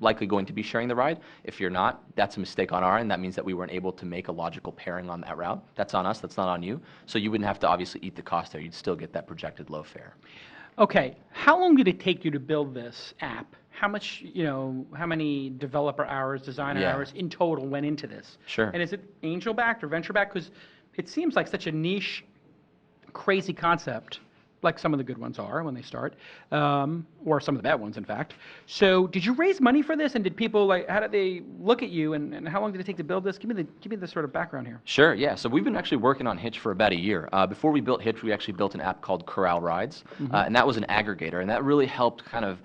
likely going to be sharing the ride. If you're not, that's a mistake on our end. That means that we weren't able to make a logical pairing on that route. That's on us. That's not on you. So you wouldn't have to obviously eat the cost there. You'd still get that projected low fare. Okay, how long did it take you to build this app? How much, how many developer hours, designer hours in total went into this? Sure. And is it angel-backed or venture-backed? Because it seems like such a niche, crazy concept, like some of the good ones are when they start, or some of the bad ones, in fact. So did you raise money for this, and did people, how did they look at you, and how long did it take to build this? Give me the sort of background here. Sure, yeah. So we've been actually working on Hitch for about a year. Before we built Hitch, we actually built an app called Corral Rides, and that was an aggregator, and that really helped kind of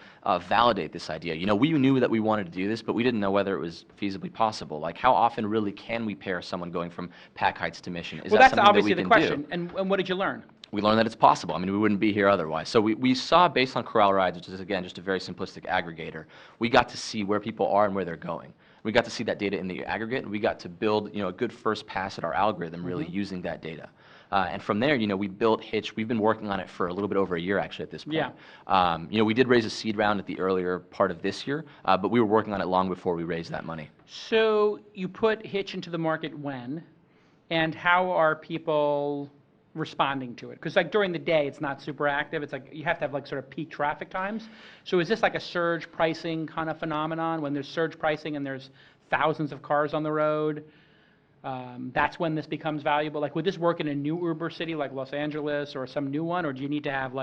validate this idea. We knew that we wanted to do this, but we didn't know whether it was feasibly possible. Like, how often really can we pair someone going from Pack Heights to Mission? Is well, that that's something obviously that we the can question. do? And what did you learn? We learned that it's possible. I mean, we wouldn't be here otherwise. So we saw, based on Corral Rides, which is, again, just a very simplistic aggregator, we got to see where people are and where they're going. We got to see that data in the aggregate, and we got to build, a good first pass at our algorithm, really using that data. And from there, we built Hitch. We've been working on it for a little bit over a year, actually, at this point. Yeah. We did raise a seed round at the earlier part of this year, but we were working on it long before we raised that money. So you put Hitch into the market when, and how are people responding to it? Because during the day it's not super active. It's you have to have sort of peak traffic times. So is this like a surge pricing kind of phenomenon when there's surge pricing and there's thousands of cars on the road? That's when this becomes valuable. Would this work in a new Uber city like Los Angeles or some new one, or do you need to have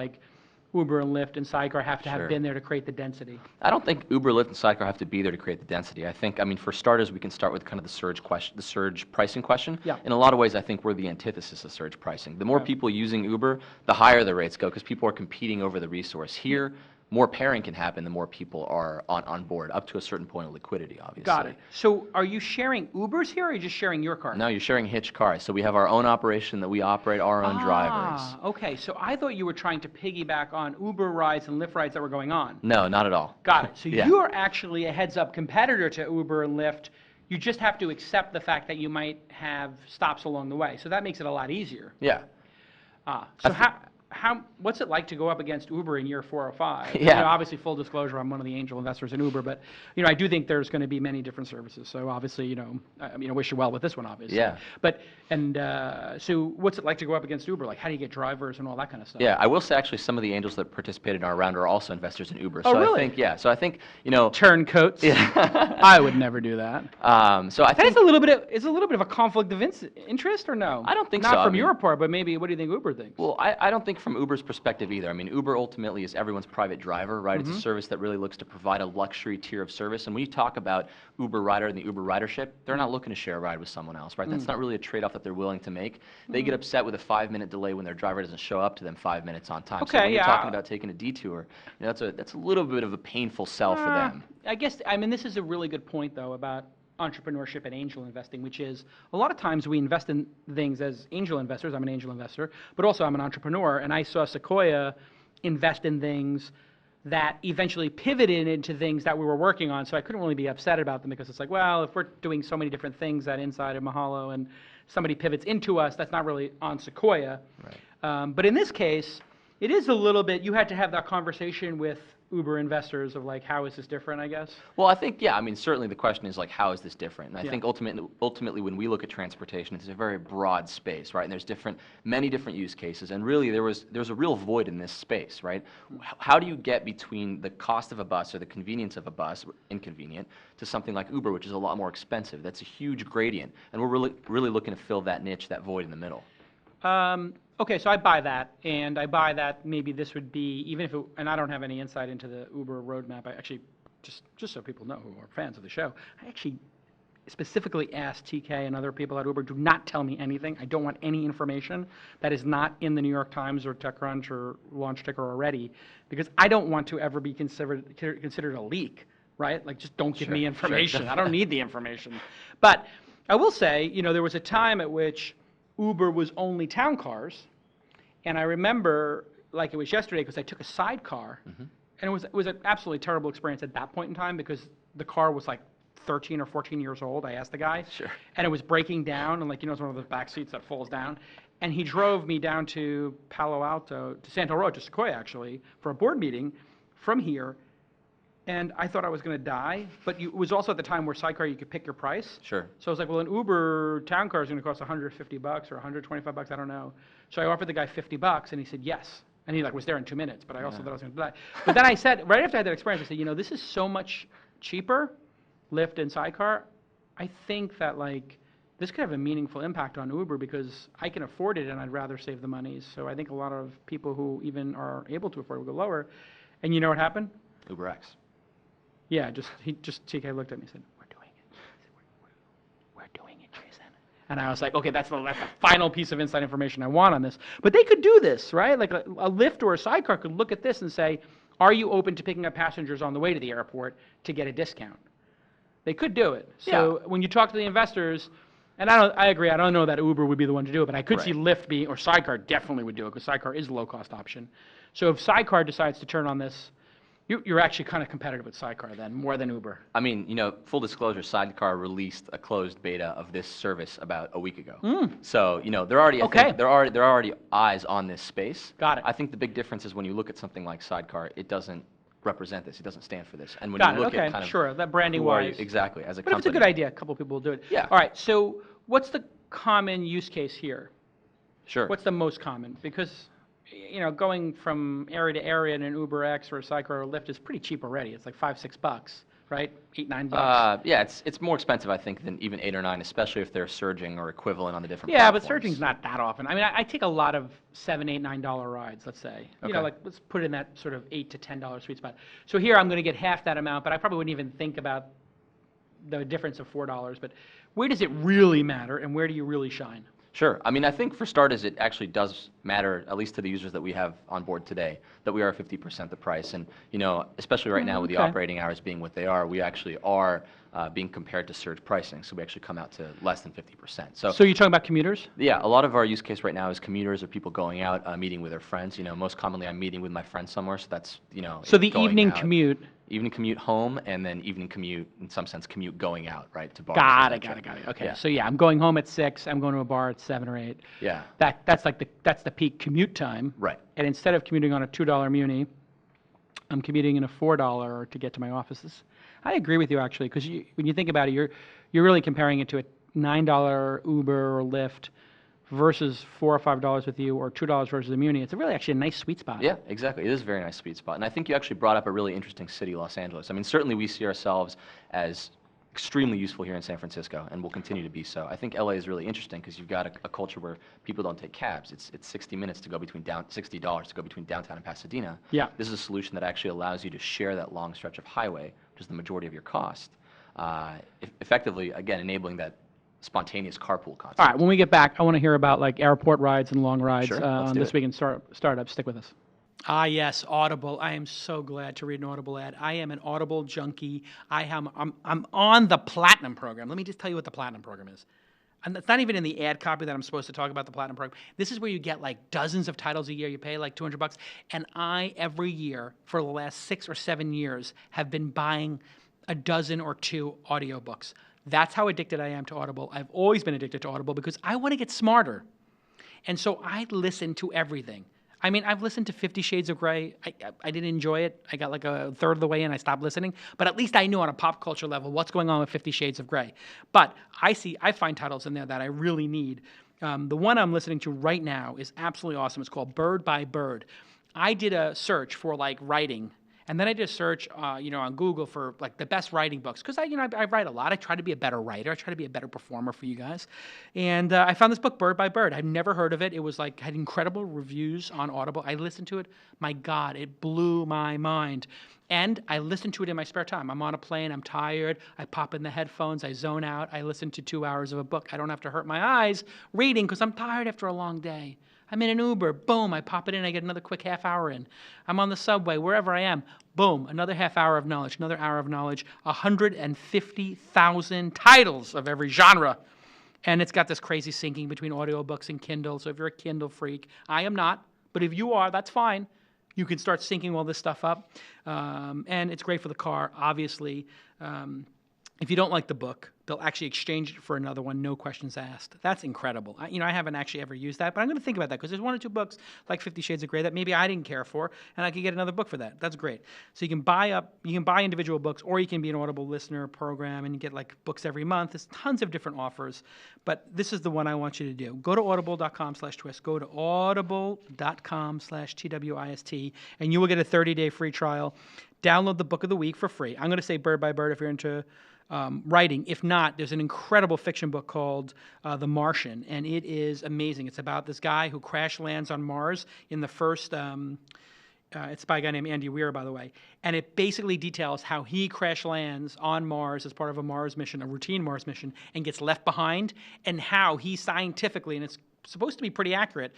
Uber and Lyft and Sidecar have to have been there to create the density? I don't think Uber, Lyft, and Sidecar have to be there to create the density. I think, for starters, we can start with kind of the surge pricing question. Yeah. In a lot of ways, I think we're the antithesis of surge pricing. The more people using Uber, the higher the rates go because people are competing over the resource. Here, more pairing can happen the more people are on board, up to a certain point of liquidity, obviously. Got it. So are you sharing Ubers here, or are you just sharing your car? No, you're sharing Hitch cars. So we have our own operation that we operate, our own drivers. Okay. So I thought you were trying to piggyback on Uber rides and Lyft rides that were going on. No, not at all. Got it. So you are actually a heads-up competitor to Uber and Lyft. You just have to accept the fact that you might have stops along the way. So that makes it a lot easier. Yeah. So what's it like to go up against Uber in year 4 or 5? Yeah. Obviously, full disclosure, I'm one of the angel investors in Uber, but I do think there's going to be many different services. So obviously, I wish you well with this one, obviously. Yeah. But so what's it like to go up against Uber? How do you get drivers and all that kind of stuff? Yeah, I will say actually some of the angels that participated in our round are also investors in Uber. Oh, so really? I think Turncoats. Yeah. I would never do that. So I think That's a little bit of a conflict of interest, or no? I don't think Not so. from your part, but maybe what do you think Uber thinks? Well, I don't think from Uber's perspective either. Uber ultimately is everyone's private driver, right? It's a service that really looks to provide a luxury tier of service. And when you talk about Uber rider and the Uber ridership, they're not looking to share a ride with someone else, right? That's not really a trade-off that they're willing to make. They get upset with a 5-minute delay when their driver doesn't show up to them 5 minutes on time. Okay, so when you're talking about taking a detour, that's a little bit of a painful sell for them. I guess, this is a really good point, though, about entrepreneurship and angel investing, which is a lot of times we invest in things as angel investors. I'm an angel investor, but also I'm an entrepreneur, and I saw Sequoia invest in things that eventually pivoted into things that we were working on, so I couldn't really be upset about them because it's well, if we're doing so many different things at inside of Mahalo and somebody pivots into us, that's not really on Sequoia. Right. But in this case, It is a little bit, you had to have that conversation with Uber investors of like, how is this different, I guess? Well, I think, yeah, I mean, certainly the question is like, how is this different? And I Yeah. think ultimately when we look at transportation, it's a very broad space, right? And there's many different use cases. And really there's a real void in this space, right? How do you get between the cost of a bus or the convenience of a bus, inconvenient, to something like Uber, which is a lot more expensive? That's a huge gradient. And we're really looking to fill that niche, that void in the middle. Okay, so I buy that, and I buy that maybe this would be, even if it, and I don't have any insight into the Uber roadmap, I actually, just so people know who are fans of the show, I actually specifically asked TK and other people at Uber, do not tell me anything. I don't want any information that is not in the New York Times or TechCrunch or LaunchTicker already, because I don't want to ever be considered a leak, right? Like, just don't give me information. Sure. I don't need the information. But I will say, you know, there was a time at which Uber was only town cars, and I remember like it was yesterday because I took a sidecar, and it was an absolutely terrible experience at that point in time because the car was like 13 or 14 years old. I asked the guy, and it was breaking down, and like, you know, it's one of those back seats that falls down, and he drove me down to Palo Alto, to Santo Row, to Sequoia actually, for a board meeting from here. And I thought I was going to die, but it was also at the time where sidecar you could pick your price. Sure. So I was like, well, an Uber town car is going to cost $150 or $125, I don't know. So I offered the guy $50, and he said yes. And he like was there in 2 minutes, but I also thought I was going to die. But then I said, right after I had that experience, I said, you know, this is so much cheaper, Lyft and sidecar. I think that like this could have a meaningful impact on Uber because I can afford it, and I'd rather save the money. So I think a lot of people who even are able to afford it will go lower. And you know what happened? UberX. Yeah, TK looked at me and said, we're doing it. He said, we're doing it, Jason. And I was like, okay, that's the final piece of inside information I want on this. But they could do this, right? Like a Lyft or a sidecar could look at this and say, are you open to picking up passengers on the way to the airport to get a discount? They could do it. So when you talk to the investors, and I agree, I don't know that Uber would be the one to do it, but I could see Lyft or sidecar definitely would do it because sidecar is a low-cost option. So if sidecar decides to turn on this, you're actually kind of competitive with sidecar then, more than Uber. I mean, you know, full disclosure, Sidecar released a closed beta of this service about a week ago. So, you know, there are already eyes on this space. Got it. I think the big difference is when you look at something like Sidecar, it doesn't represent this. It doesn't stand for this. And when you look at kind of that branding who are you, wise. exactly, as a But company. if it's a good idea, a couple people will do it. Yeah. All right, so what's the common use case here? Sure. What's the most common? Because, you know, going from area to area in an UberX or a sidecar or a Lyft is pretty cheap already. It's like $5-6, right? $8-9. Yeah, it's more expensive, I think, than even 8 or 9, especially if they're surging or equivalent on the different Yeah, but platforms. surging's not that often. I mean, I take a lot of $7, $8, $9 rides, let's say. You know, Okay. like, let's put it in that sort of $8 to $10 sweet spot. So here I'm going to get half that amount, but I probably wouldn't even think about the difference of $4. But where does it really matter, and where do you really shine? Sure. I mean, I think for starters, it actually does matter, at least to the users that we have on board today, that we are 50% the price. And, you know, especially right now with the operating hours being what they are, we actually are being compared to surge pricing. So we actually come out to less than 50%. So you're talking about commuters? yeah, a lot of our use case right now is commuters or people going out, meeting with their friends. You know, most commonly I'm meeting with my friends somewhere, so that's, you know. So the going evening out. commute. Evening commute home, and then evening commute, in some sense, commute going out, right, to bars. Got et it. cetera. Okay. Yeah. So yeah, I'm going home at 6. I'm going to a bar at 7 or 8. Yeah. That's the peak commute time. Right. And instead of commuting on a $2 Muni, I'm commuting in a $4 to get to my offices. I agree with you actually, because when you think about it, you're really comparing it to a $9 Uber or Lyft versus $4 or $5 with you, or $2 versus a Muni. It's really actually a nice sweet spot. Yeah, exactly. It is a very nice sweet spot. And I think you actually brought up a really interesting city, Los Angeles. I mean, certainly we see ourselves as extremely useful here in San Francisco, and will continue to be so. I think LA is really interesting because you've got a culture where people don't take cabs. It's 60 minutes to go between $60 to go between downtown and Pasadena. Yeah. This is a solution that actually allows you to share that long stretch of highway, which is the majority of your cost, effectively, again, enabling that spontaneous carpool concept. All right, when we get back, I want to hear about like airport rides and long rides Sure, let's on do This it. Week in Startups. Stick with us. Ah, yes, Audible. I am so glad to read an Audible ad. I am an Audible junkie. I'm on the Platinum program. Let me just tell you what the Platinum program is. And it's not even in the ad copy that I'm supposed to talk about the Platinum program. This is where you get like dozens of titles a year. You pay like $200. And I, every year, for the last 6 or 7 years, have been buying a dozen or 2 audiobooks. That's how addicted I am to Audible. I've always been addicted to Audible because I want to get smarter. And so I listen to everything. I mean, I've listened to 50 Shades of Grey. I didn't enjoy it. I got like a third of the way in, I stopped listening. But at least I knew on a pop culture level what's going on with 50 Shades of Grey. But I find titles in there that I really need. The one I'm listening to right now is absolutely awesome. It's called Bird by Bird. I did a search for like writing. And then I did a search, on Google for like the best writing books because I write a lot. I try to be a better writer. I try to be a better performer for you guys. And I found this book, Bird by Bird. I'd never heard of it. It was like had incredible reviews on Audible. I listened to it. My God, it blew my mind. And I listen to it in my spare time. I'm on a plane. I'm tired. I pop in the headphones. I zone out. I listen to 2 hours of a book. I don't have to hurt my eyes reading because I'm tired after a long day. I'm in an Uber, boom, I pop it in, I get another quick half hour in. I'm on the subway, wherever I am, boom, another half hour of knowledge, another hour of knowledge, 150,000 titles of every genre. And it's got this crazy syncing between audiobooks and Kindle, so if you're a Kindle freak, I am not, but if you are, that's fine. You can start syncing all this stuff up. And it's great for the car, obviously. If you don't like the book, they'll actually exchange it for another one, no questions asked. That's incredible. I haven't actually ever used that, but I'm going to think about that because there's 1 or 2 books like 50 Shades of Grey that maybe I didn't care for, and I could get another book for that. That's great. So you can buy individual books, or you can be an Audible listener program and you get like books every month. There's tons of different offers, but this is the one I want you to do. Go to audible.com/twist. Go to audible.com/TWiST, and you will get a 30-day free trial. Download the book of the week for free. I'm going to say Bird by Bird if you're into writing. If not, there's an incredible fiction book called The Martian, and it is amazing. It's about this guy who crash lands on Mars in the first, it's by a guy named Andy Weir, by the way, and it basically details how he crash lands on Mars as part of a Mars mission, a routine Mars mission, and gets left behind, and how he scientifically, and it's supposed to be pretty accurate,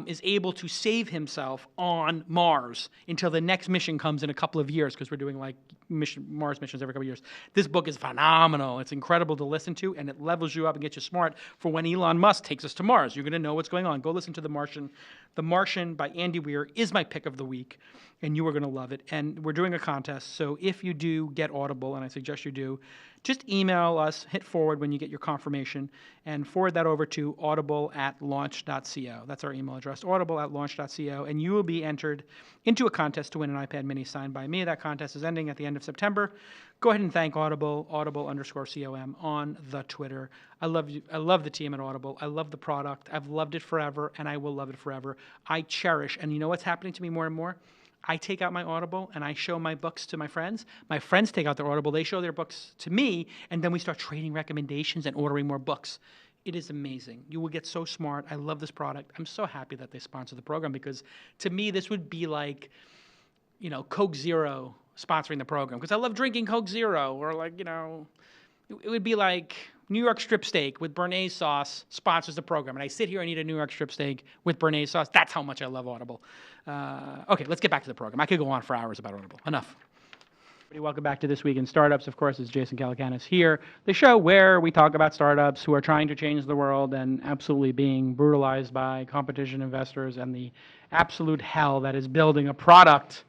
is able to save himself on Mars until the next mission comes in a couple of years, because we're doing like Mars missions every couple of years. This book is phenomenal. It's incredible to listen to, and it levels you up and gets you smart for when Elon Musk takes us to Mars. You're going to know what's going on. Go listen to The Martian. The Martian by Andy Weir is my pick of the week, and you are going to love it. And we're doing a contest, so if you do get Audible, and I suggest you do, just email us, hit forward when you get your confirmation, and forward that over to audible@launch.co. That's our email address, audible@launch.co, and you will be entered into a contest to win an iPad mini signed by me. That contest is ending at the end of September. Go ahead and thank Audible, Audible_COM on the Twitter. I love you. I love the team at Audible. I love the product. I've loved it forever, and I will love it forever. I cherish, and you know what's happening to me more and more? I take out my Audible and I show my books to my friends. My friends take out their Audible, they show their books to me, and then we start trading recommendations and ordering more books. It is amazing. You will get so smart. I love this product. I'm so happy that they sponsor the program, because to me this would be like, Coke Zero sponsoring the program, because I love drinking Coke Zero, or like, it would be like New York strip steak with béarnaise sauce sponsors the program, and I sit here and eat a New York strip steak with béarnaise sauce. That's how much I love Audible. Okay, let's get back to the program. I could go on for hours about Audible. Enough. Welcome back to This Week in Startups. Of course, it's Jason Calacanis here, the show where we talk about startups who are trying to change the world and absolutely being brutalized by competition investors and the absolute hell that is building a product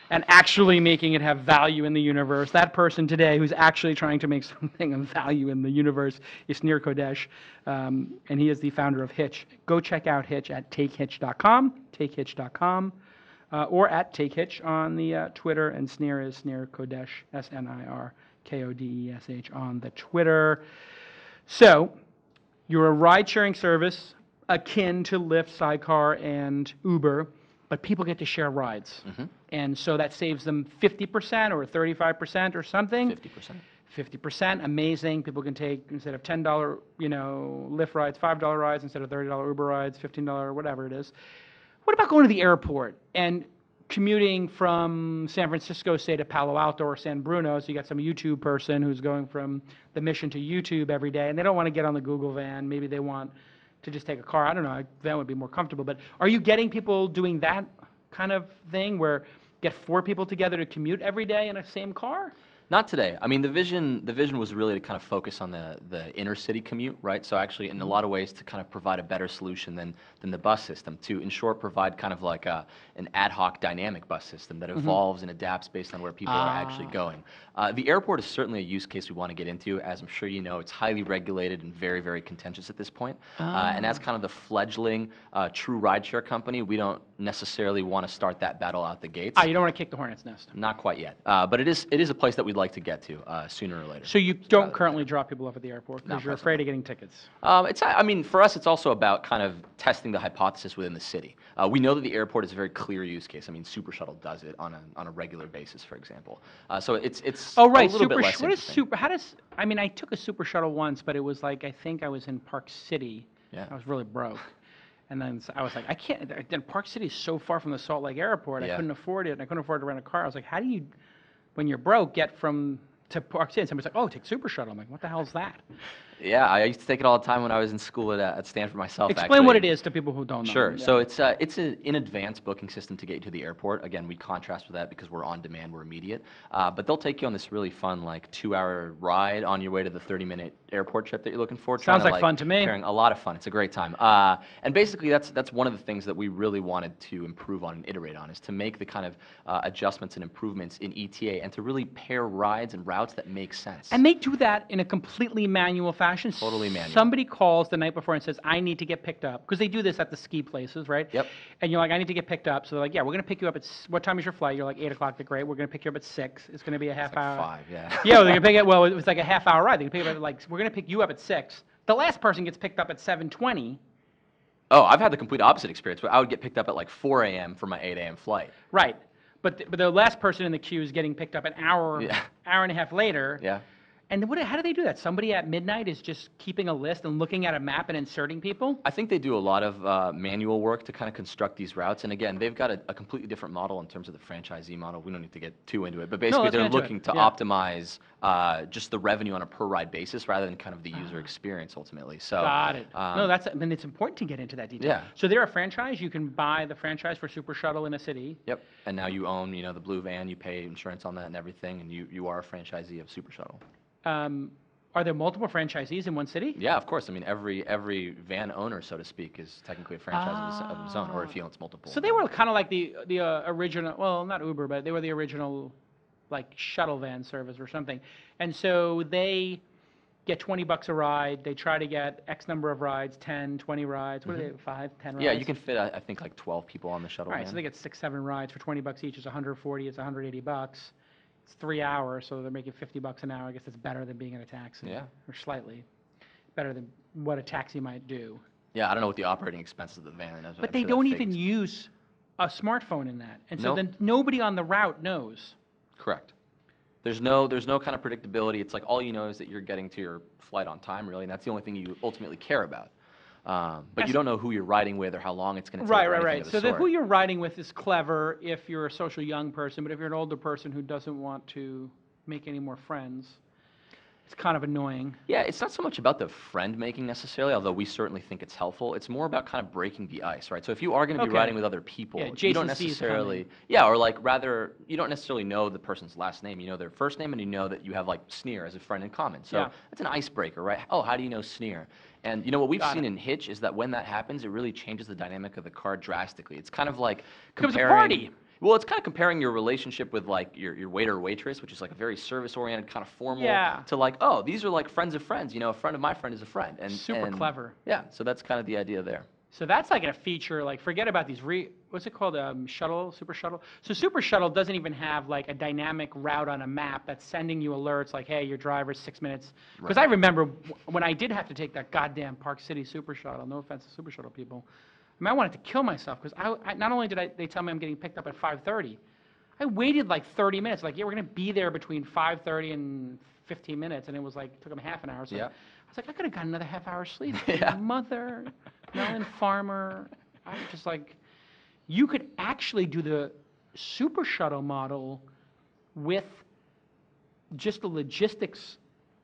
and actually making it have value in the universe. That person today who's actually trying to make something of value in the universe is Snir Kodesh, and he is the founder of Hitch. Go check out Hitch at takehitch.com, or at takehitch on the Twitter, and Snir is Snir Kodesh, SNIRKODESH on the Twitter. So, you're a ride-sharing service akin to Lyft, Sidecar, and Uber, but people get to share rides. Mm-hmm. And so that saves them 50% or 35% or something. 50%. 50%, amazing. People can take, instead of $10, Lyft rides, $5 rides, instead of $30 Uber rides, $15, whatever it is. What about going to the airport and commuting from San Francisco, say, to Palo Alto or San Bruno? So you got some YouTube person who's going from the Mission to YouTube every day, and they don't want to get on the Google van. Maybe they want to just take a car. I don't know. A van would be more comfortable. But are you getting people doing that kind of thing, where get 4 people together to commute every day in a same car? Not today. I mean, the vision was really to kind of focus on the inner city commute, right? So actually, in a lot of ways, to kind of provide a better solution than the bus system. To, in short, provide kind of like an ad hoc dynamic bus system that evolves and adapts based on where people are actually going. The airport is certainly a use case we want to get into. As I'm sure you know, it's highly regulated and very, very contentious at this point. And as kind of the fledgling true rideshare company, we don't necessarily want to start that battle out the gates. You don't want to kick the hornet's nest. Not quite yet, but it is a place that we'd like to get to sooner or later. So you don't currently drop people off at the airport because you're afraid of getting tickets? I mean, for us, it's also about kind of testing the hypothesis within the city. We know that the airport is a very clear use case. I mean, Super Shuttle does it on a regular basis, for example. So it's oh, right. a little bit less What is interesting. Super? How does? I mean, I took a Super Shuttle once, but it was like I think I was in Park City. Yeah. I was really broke. And then I was like, I can't. Then Park City is so far from the Salt Lake Airport. I Yeah. couldn't afford it, and I couldn't afford to rent a car. I was like, how do you, when you're broke, get from to Park City? And somebody's like, oh, take Super Shuttle. I'm like, what the hell is that? Yeah, I used to take it all the time when I was in school at Stanford myself. Explain what it actually. is to people who don't know. Sure. Yeah. So it's an in-advance booking system to get you to the airport. Again, we contrast with that because we're on demand, we're immediate. But they'll take you on this really fun, like 2-hour ride on your way to the 30-minute airport trip that you're looking for. Sounds like fun to me. A lot of fun. It's a great time. And basically, that's one of the things that we really wanted to improve on and iterate on, is to make the kind of adjustments and improvements in ETA and to really pair rides and routes that make sense. And they do that in a completely manual fashion. Totally manual. Somebody calls the night before and says, I need to get picked up. Because they do this at the ski places, right? Yep. And you're like, I need to get picked up. So they're like, yeah, we're going to pick you up at, what time is your flight? You're like, 8 o'clock. They're great. We're going to pick you up at 6. It's going to be a half hour. 5, yeah. Yeah, they're going to pick it. Well, it was like a half-hour ride. They can pick it up at, like, we're going to pick you up at 6. The last person gets picked up at 7:20. Oh, I've had the complete opposite experience, but I would get picked up at like 4 a.m. for my 8 a.m. flight. Right. But the last person in the queue is getting picked up an hour, Yeah. hour and a half later. Yeah. And how do they do that? Somebody at midnight is just keeping a list and looking at a map and inserting people? I think they do a lot of manual work to kind of construct these routes. And again, they've got a completely different model in terms of the franchisee model. We don't need to get too into it. But basically, let's get they're into it. looking to Yeah. optimize just the revenue on a per ride basis rather than kind of the user experience ultimately. So, Got it. No, it's important to get into that detail. Yeah. So they're a franchise. You can buy the franchise for Super Shuttle in a city. Yep. And now you own, the blue van. You pay insurance on that and everything, and you are a franchisee of Super Shuttle. Are there multiple franchisees in one city? Yeah, of course. I mean, every van owner, so to speak, is technically a franchise of his own, or if he owns multiple. So they were kind of like the original, well, not Uber, but they were the original, like, shuttle van service or something. And so they get $20 a ride. They try to get X number of rides, 10, 20 rides. What are they, 5, 10 rides? Yeah, you can fit, I think, like 12 people on the shuttle All right, van. so they get 6, 7 rides for $20 each. It's 140. It's $180. It's 3 hours, so they're making $50 an hour. I guess that's better than being in a taxi. Yeah. Or slightly better than what a taxi might do. Yeah, I don't know what the operating expenses of the van is. But they don't even use a smartphone in that, and so Nope. then nobody on the route knows. Correct. There's no kind of predictability. It's like all you know is that you're getting to your flight on time, really, and that's the only thing you ultimately care about. But you don't know who you're riding with or how long it's going to take. Right. So who you're riding with is clever if you're a social young person, but if you're an older person who doesn't want to make any more friends, it's kind of annoying. Yeah, it's not so much about the friend making necessarily, although we certainly think it's helpful. It's more about kind of breaking the ice, right? So if you are going to be riding with other people, Yeah, you don't Jason C's necessarily, coming. yeah, or like rather, you don't necessarily know the person's last name. You know their first name, and you know that you have like Snir as a friend in common. So Yeah. that's an icebreaker, right? Oh, how do you know Snir? And what we've Got seen it. in Hitch is that when that happens, it really changes the dynamic of the car drastically. It's kind of like Becomes a comparing. party. Well, it's kind of comparing your relationship with like your waiter or waitress, which is like a very service-oriented, kind of formal, Yeah. to like, oh, these are like friends of friends. A friend of my friend is a friend. And Super and clever. Yeah, so that's kind of the idea there. So that's like a feature, like forget about these, what's it called, shuttle, Super Shuttle? So Super Shuttle doesn't even have like a dynamic route on a map that's sending you alerts like, hey, your driver's 6 minutes. Because I remember when I did have to take that goddamn Park City Super Shuttle, no offense to Super Shuttle people, I mean, I wanted to kill myself because I not only did they tell me I'm getting picked up at 5:30, I waited like 30 minutes, like, yeah, we're going to be there between 5:30 and 15 minutes, and it was like, took them half an hour. So Yeah. I was like, I could have gotten another half hour sleep. Yeah. Mother, Melon Farmer. I'm just like, you could actually do the Super Shuttle model with just the logistics,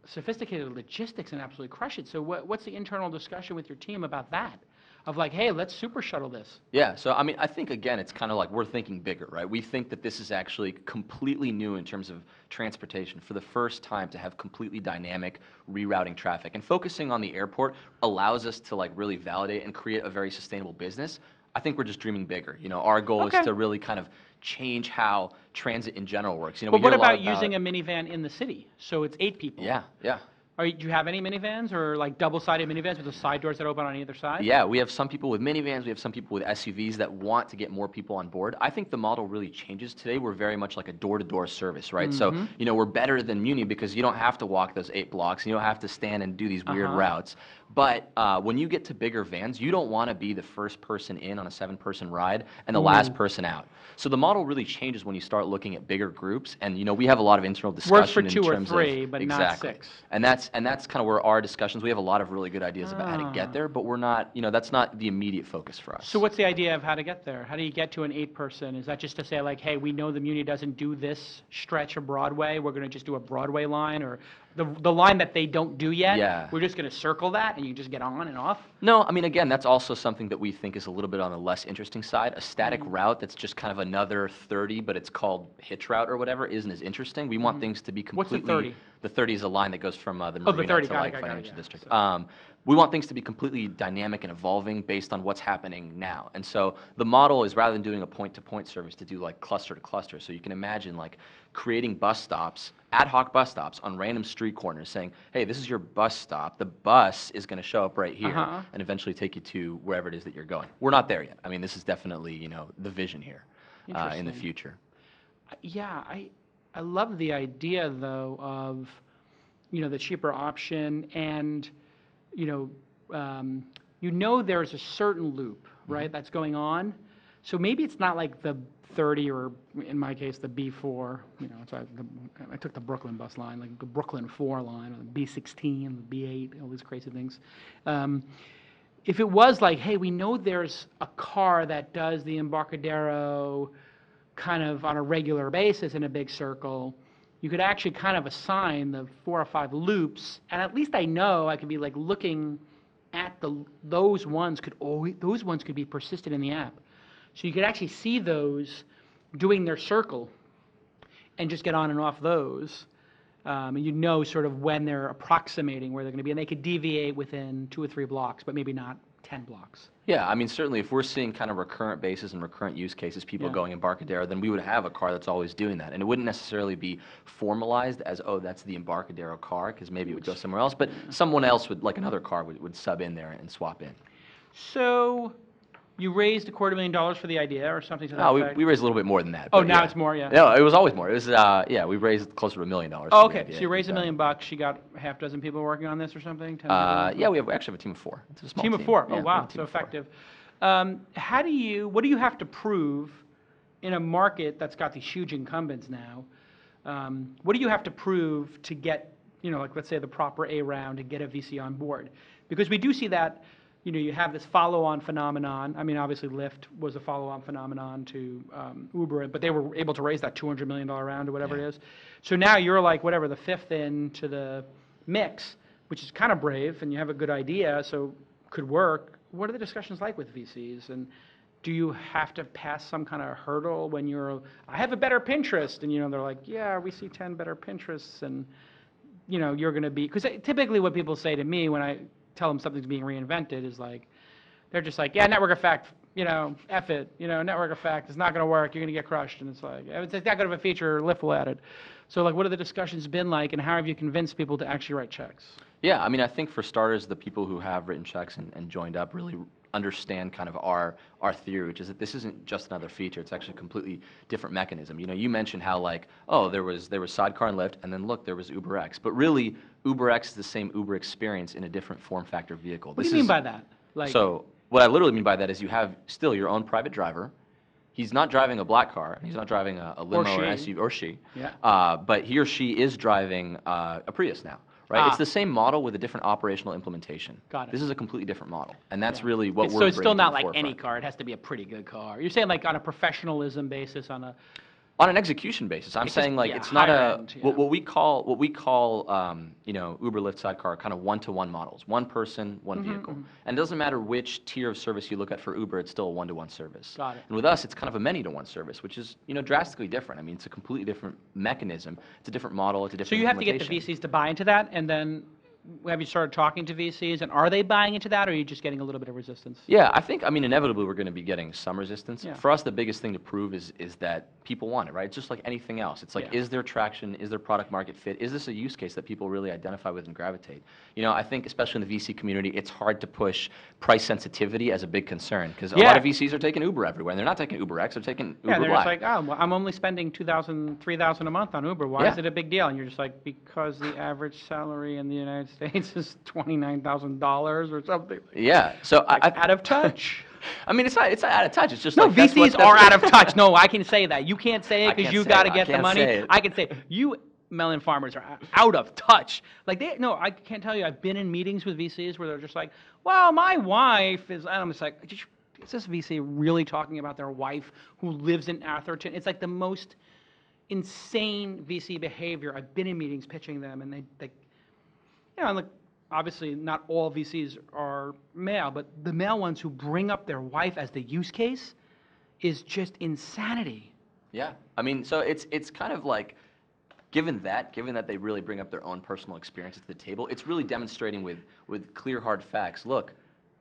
sophisticated logistics, and absolutely crush it. So what's the internal discussion with your team about that? of like, hey, let's super shuttle this? Yeah, so I mean, I think again, it's kind of like we're thinking bigger, right? We think that this is actually completely new in terms of transportation for the first time to have completely dynamic rerouting traffic. And focusing on the airport allows us to like really validate and create a very sustainable business. I think we're just dreaming bigger. You know, our goal is to really kind of change how transit in general works. You know, But we what hear a lot about using a minivan in the city? So it's 8 people. Yeah, yeah. Do you have any minivans or like double-sided minivans with the side doors that open on either side? Yeah, we have some people with minivans, we have some people with SUVs that want to get more people on board. I think the model really changes today. We're very much like a door-to-door service, right? So, you know, we're better than Muni because you don't have to walk those 8 blocks, and you don't have to stand and do these weird routes. But when you get to bigger vans, you don't want to be the first person in on a 7-person ride and the last person out. So the model really changes when you start looking at bigger groups, and you know, we have a lot of internal discussion Works for in 2 or terms 3, of, but exactly. not 6. And that's kind of where our discussions. We have a lot of really good ideas about how to get there, but we're not. You know, that's not the immediate focus for us. So what's the idea of how to get there? How do you get to an 8-person? Is that just to say like, hey, we know the Muni doesn't do this stretch of Broadway, we're going to just do a Broadway line, or the line that they don't do yet? Yeah. We're just going to circle that and you just get on and off? No, I mean, again, that's also something that we think is a little bit on the less interesting side. A static route that's just kind of another 30, but it's called hitch route or whatever, isn't as interesting. We want things to be completely. What's the 30? The 30 is a line that goes from the the marina 30, to got it, like got it, financial yeah. district. We want things to be completely dynamic and evolving based on what's happening now. And so the model is, rather than doing a point-to-point service, to do like cluster to cluster. So you can imagine like creating bus stops, ad hoc bus stops on random street corners, saying, hey, this is your bus stop. The bus is going to show up right here and eventually take you to wherever it is that you're going. We're not there yet. I mean, this is definitely, you know, the vision here in the future. Yeah, I love the idea though of, you know, the cheaper option, and you know there's a certain loop, right, that's going on. So maybe it's not like the 30, or in my case the B4. You know, so I took the Brooklyn bus line, like the Brooklyn 4 line, or the B16, the B8, all these crazy things. If it was like, hey, we know there's a car that does the Embarcadero kind of on a regular basis in a big circle, you could actually kind of assign the 4 or 5 loops, and at least I know I could be like looking at those ones could be persistent in the app. So you could actually see those doing their circle and just get on and off those. And you know sort of when they're approximating where they're going to be, and they could deviate within 2 or 3 blocks, but maybe not 10 blocks. Yeah, I mean, certainly if we're seeing kind of recurrent bases and recurrent use cases, people going Embarcadero, then we would have a car that's always doing that. And it wouldn't necessarily be formalized as, oh, that's the Embarcadero car, because maybe it would go somewhere else, but someone else would, like another car, would sub in there and swap in. So you raised $250,000 for the idea, or something to that effect? We raised a little bit more than that. Oh, now it's more, yeah. No, it was always more. It was, we raised closer to $1 million. Oh, okay. So you raised $1 million. You got half dozen people working on this or something? 10 people? Yeah, we actually have a team of 4. It's a small team. Team of 4. Yeah, Oh, wow. So effective. What do you have to prove in a market that's got these huge incumbents now? What do you have to prove to get, you know, like let's say the proper A round and get a VC on board? Because we do see that, you know, you have this follow-on phenomenon. I mean, obviously Lyft was a follow-on phenomenon to Uber, but they were able to raise that $200 million round or whatever it is. So now you're like, whatever, the 5th into the mix, which is kind of brave, and you have a good idea, so could work. What are the discussions like with VCs? And do you have to pass some kind of hurdle when I have a better Pinterest, and, you know, they're like, yeah, we see 10 better Pinterests, and, you know, you're going to be, because typically what people say to me when I tell them something's being reinvented is like, they're just like, yeah, network effect, you know, F it, you know, network effect, it's not going to work, you're going to get crushed. And it's like, it's that good of a feature, Lyft will add it. So like, what have the discussions been like, and how have you convinced people to actually write checks? Yeah, I mean, I think for starters, the people who have written checks and joined up really understand kind of our theory, which is that this isn't just another feature, it's actually a completely different mechanism. You know, you mentioned how like, oh, there was Sidecar and Lyft, and then look, there was UberX. But really, UberX is the same Uber experience in a different form factor vehicle. What do you mean by that? Like, so what I literally mean by that is you have still your own private driver. He's not driving a black car. He's not driving a limo or an SUV, or she. Yeah. But he or she is driving a Prius now. Right? It's the same model with a different operational implementation. Got it. This is a completely different model, and that's really what we're So it's still bringing to not the like forefront. any car. It has to be a pretty good car. You're saying like on a professionalism basis, on a On an execution basis, I'm It's saying just, like yeah, it's not higher a end, yeah. what we call you know, Uber, Lyft, Sidecar kind of one-to-one models, one person, one vehicle, and it doesn't matter which tier of service you look at for Uber, it's still a one-to-one service. Got it. And with us, it's kind of a many-to-one service, which is, you know, drastically different. I mean, it's a completely different mechanism. It's a different model. It's a different. So you have to get the VCs to buy into that, and then have you started talking to VCs, and are they buying into that, or are you just getting a little bit of resistance? Yeah, I mean, inevitably we're going to be getting some resistance. Yeah. For us, the biggest thing to prove is that people want it, right? It's just like anything else. It's like, Yeah. is there traction? Is there product market fit? Is this a use case that people really identify with and gravitate? You know, I think especially in the VC community, it's hard to push price sensitivity as a big concern because a lot of VCs are taking Uber everywhere, and they're not taking Uber X, they're taking Uber They're Black. just like, oh, well, I'm only spending $2,000, $3,000 a month on Uber. Why is it a big deal? And you're just like, because the average salary in the United States is $29,000 or something. Yeah, so Out of touch. I mean, it's not out of touch. It's just No, like that's VCs are out of touch. No, I can say that. You can't say it I because can't you say got to it. I get the can't money. say it. I can say you melon farmers are out of touch. Like no, I can't tell you. I've been in meetings with VCs where they're just like, well, my wife is, and I'm just like, is this VC really talking about their wife who lives in Atherton? It's like the most insane VC behavior. I've been in meetings pitching them, and they you know, like, obviously not all VCs are male, but the male ones who bring up their wife as the use case is just insanity. Yeah, I mean, so it's kind of like, given that they really bring up their own personal experiences to the table, it's really demonstrating with clear, hard facts. Look,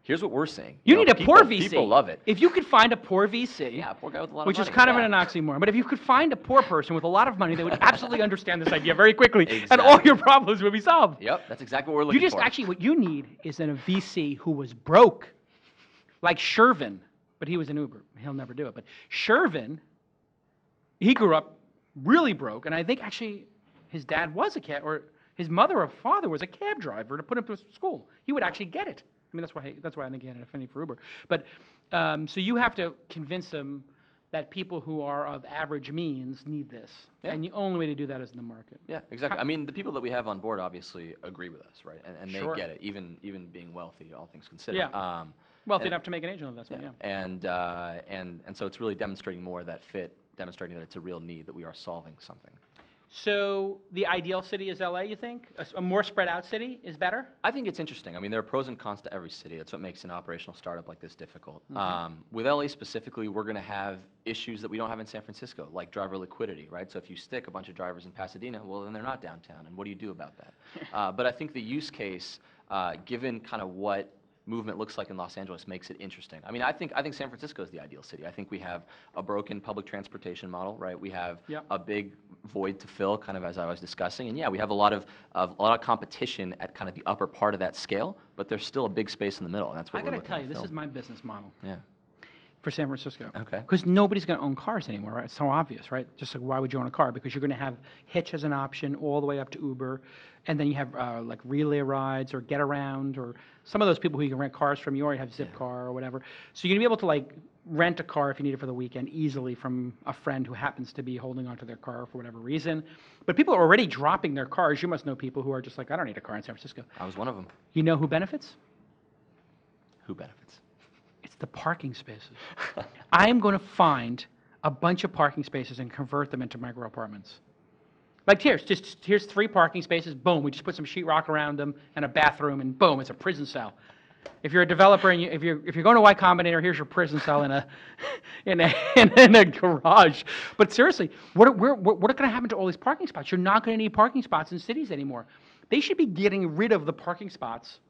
here's what we're seeing. You know, need a people, poor VC. People love it. If you could find a poor VC, Yeah, poor guy with a lot of which money. is kind of yeah. an oxymoron, but if you could find a poor person with a lot of money, they would absolutely understand this idea very quickly, and Exactly. all your problems would be solved. Yep, that's exactly what we're looking You just for. actually, what you need is a VC who was broke, like Shervin, but he was an Uber. He'll never do it. But Shervin, he grew up really broke, and I think actually his dad was a cab, or his mother or father was a cab driver to put him to school. He would actually get it. I mean, that's why I think he had an affinity for Uber. But so you have to convince them that people who are of average means need this, and the only way to do that is in the market. Yeah, exactly. I mean, the people that we have on board obviously agree with us, right? And Sure. they get it, even being wealthy, all things considered. Yeah. Wealthy enough to make an angel investment. Yeah. And so it's really demonstrating more of that fit, demonstrating that it's a real need, that we are solving something. So the ideal city is LA, you think? A more spread out city is better? I think it's interesting. I mean, there are pros and cons to every city. That's what makes an operational startup like this difficult. Mm-hmm. With LA specifically, we're going to have issues that we don't have in San Francisco, like driver liquidity, right? So if you stick a bunch of drivers in Pasadena, well, then they're not downtown. And what do you do about that? But I think the use case, given kind of what movement looks like in Los Angeles, makes it interesting. I mean, I think San Francisco is the ideal city. I think we have a broken public transportation model, right? We have a big void to fill, kind of as I was discussing, and yeah, we have a lot of competition at kind of the upper part of that scale, but there's still a big space in the middle, and that's what I we're got to looking tell to you, this fill. is my business model Yeah. for San Francisco. Okay. Because nobody's going to own cars anymore, right? It's so obvious, right? Just like, why would you own a car? Because you're going to have Hitch as an option all the way up to Uber, and then you have like relay rides or Get Around, or some of those people who you can rent cars from. You already have Zipcar or whatever. So you're going to be able to like rent a car if you need it for the weekend easily from a friend who happens to be holding onto their car for whatever reason. But people are already dropping their cars. You must know people who are just like, I don't need a car in San Francisco. I was one of them. You know who benefits? Who benefits? It's the parking spaces. I'm going to find a bunch of parking spaces and convert them into micro apartments. Like here's 3 parking spaces. Boom, we just put some sheetrock around them and a bathroom, and boom, it's a prison cell. If you're a developer and if you're going to Y Combinator, here's your prison cell in a garage. But seriously, what going to happen to all these parking spots? You're not going to need parking spots in cities anymore. They should be getting rid of the parking spots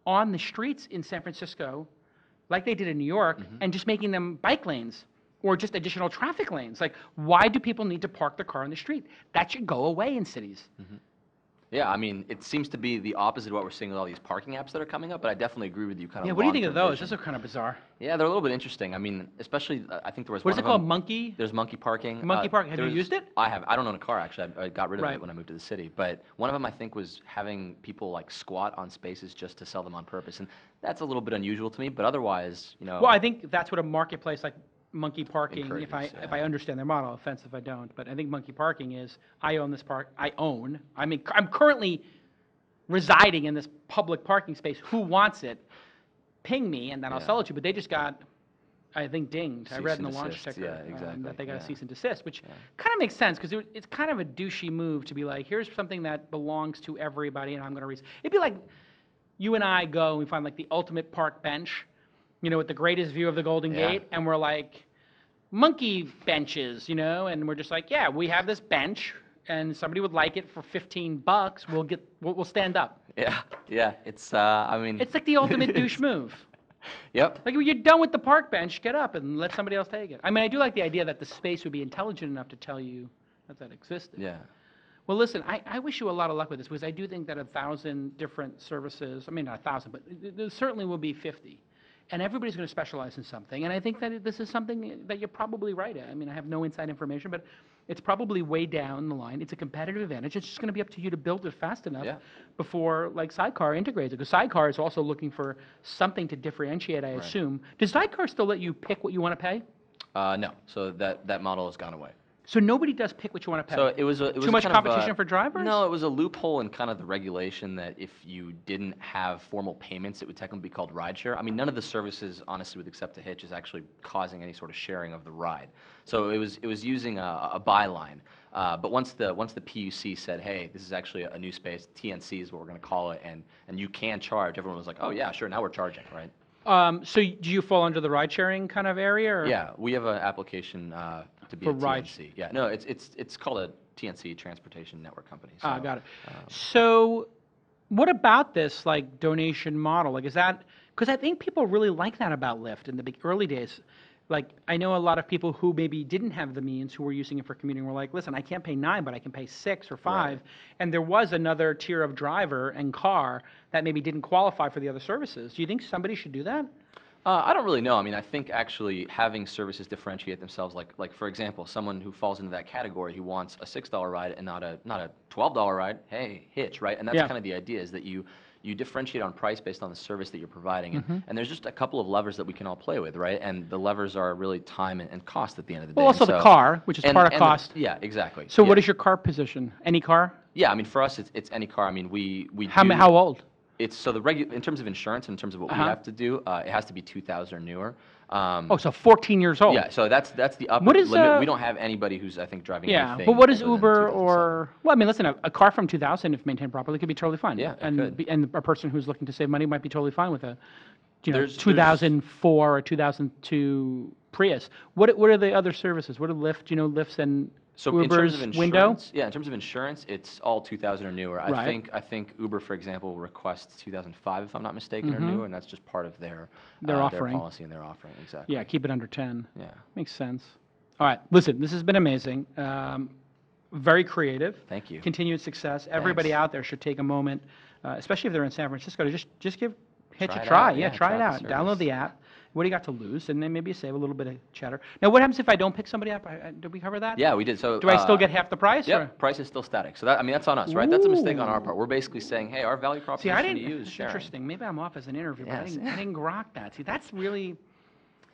on the streets in San Francisco, like they did in New York, and just making them bike lanes or just additional traffic lanes. Like, why do people need to park their car on the street? That should go away in cities. Yeah, I mean, it seems to be the opposite of what we're seeing with all these parking apps that are coming up, but I definitely agree with you kind of. Yeah, what do you think of long-term those? vision. Those are kind of bizarre. Yeah, they're a little bit interesting. I mean, especially, I think there was What one is it of called, them- Monkey? There's monkey parking. Monkey parking. Have you there's- used it? I have. I don't own a car, actually. I got rid of Right. it when I moved to the city. But one of them, I think, was having people like squat on spaces just to sell them on purpose. And that's a little bit unusual to me, but otherwise, you know. Well, I think that's what a marketplace like Monkey Parking, if I Encourages, yeah. understand their model, offense if I don't, but I think Monkey Parking is, I own this park, I mean, I'm currently residing in this public parking space. Who wants it? Ping me, and then I'll Yeah. sell it to you. But they just got I think, dinged. I Cease read in and the launch desist, ticker yeah, exactly, that they got a yeah. cease and desist, which kind of makes sense because it's kind of a douchey move to be like, here's something that belongs to everybody, and I'm going to It'd be like you and I go and we find like the ultimate park bench, you know, with the greatest view of the Golden Yeah. Gate, and we're like, monkey benches, you know, and we're just like, yeah, we have this bench, and somebody would like it for $15. We'll stand up. Yeah, yeah. It's I mean. It's like the ultimate douche move. Yep. Like when you're done with the park bench, get up and let somebody else take it. I mean, I do like the idea that the space would be intelligent enough to tell you that existed. Yeah. Well, listen, I wish you a lot of luck with this because I do think that 1,000 different services, I mean, not 1,000, but there certainly will be 50. And everybody's going to specialize in something. And I think that this is something that you're probably right at. I mean, I have no inside information, but it's probably way down the line. It's a competitive advantage. It's just going to be up to you to build it fast enough before, like, Sidecar integrates it. Because Sidecar is also looking for something to differentiate, I assume. Does Sidecar still let you pick what you want to pay? No. So that model has gone away. So nobody does pick what you want to pay? So it was too much kind of competition for drivers? No, it was a loophole in kind of the regulation that if you didn't have formal payments, it would technically be called rideshare. I mean, none of the services, honestly, with except a hitch, is actually causing any sort of sharing of the ride. So it was using a byline. But once the PUC said, hey, this is actually a new space, TNC is what we're going to call it, and you can charge, everyone was like, oh yeah, sure, now we're charging, right? So do you fall under the ride sharing kind of area? Or? Yeah, we have an application to be For a ride TNC. Yeah, no, it's called a TNC, Transportation Network Company. So, Got it. So what about this like donation model? Like, is that, because I think people really like that about Lyft in the early days. Like, I know a lot of people who maybe didn't have the means who were using it for commuting were like, listen, I can't pay $9, but I can pay $6 or $5. Right. And there was another tier of driver and car that maybe didn't qualify for the other services. Do you think somebody should do that? I don't really know. I mean, I think actually having services differentiate themselves, like for example, someone who falls into that category who wants a $6 ride and not a $12 ride, hey, hitch, right? And that's kind of the idea, is that you differentiate on price based on the service that you're providing. And there's just a couple of levers that we can all play with, right? And the levers are really time and cost at the end of the day. Well, also the car, which is part of cost. Yeah, exactly. So what is your car position? Any car? Yeah, I mean, for us, it's any car. I mean, we How old? It's so in terms of insurance, in terms of what we have to do, it has to be 2000 or newer. So 14 years old. Yeah, so that's the upper What is, limit. We don't have anybody who's, I think, driving anything. But what is older than Uber 2007. or, well, I mean, listen, a car from 2000, if maintained properly, could be totally fine. Yeah, it and could. And a person who's looking to save money might be totally fine with a, There's- 2004 or 2002 Prius. What are the other services? What are Lyft? Do you know Lyft's and So in terms Uber's of insurance, window? yeah, in terms of insurance, it's all 2000 or newer. Right. I think Uber, for example, requests 2005, if I'm not mistaken, or newer, and that's just part of their offering. their policy and their offering. Exactly. Yeah, keep it under 10. Yeah. Makes sense. All right, listen, this has been amazing. Very creative. Thank you. Continued success. Everybody out there should take a moment, especially if they're in San Francisco, to just give Hitch Try a it try. out, Yeah, yeah, try it try the out. Download service. the app. What do you got to lose? And then maybe you save a little bit of cheddar. Now, what happens if I don't pick somebody up? Did we cover that? Yeah, we did. So Do I still get half the price? Yep, or- price is still static. So that's on us, right? That's a mistake on our part. We're basically saying, hey, our value See, proposition I to didn't. you is That's sharing. interesting. Maybe I'm off as an interview, but Yes. I didn't grok that. See, that's really.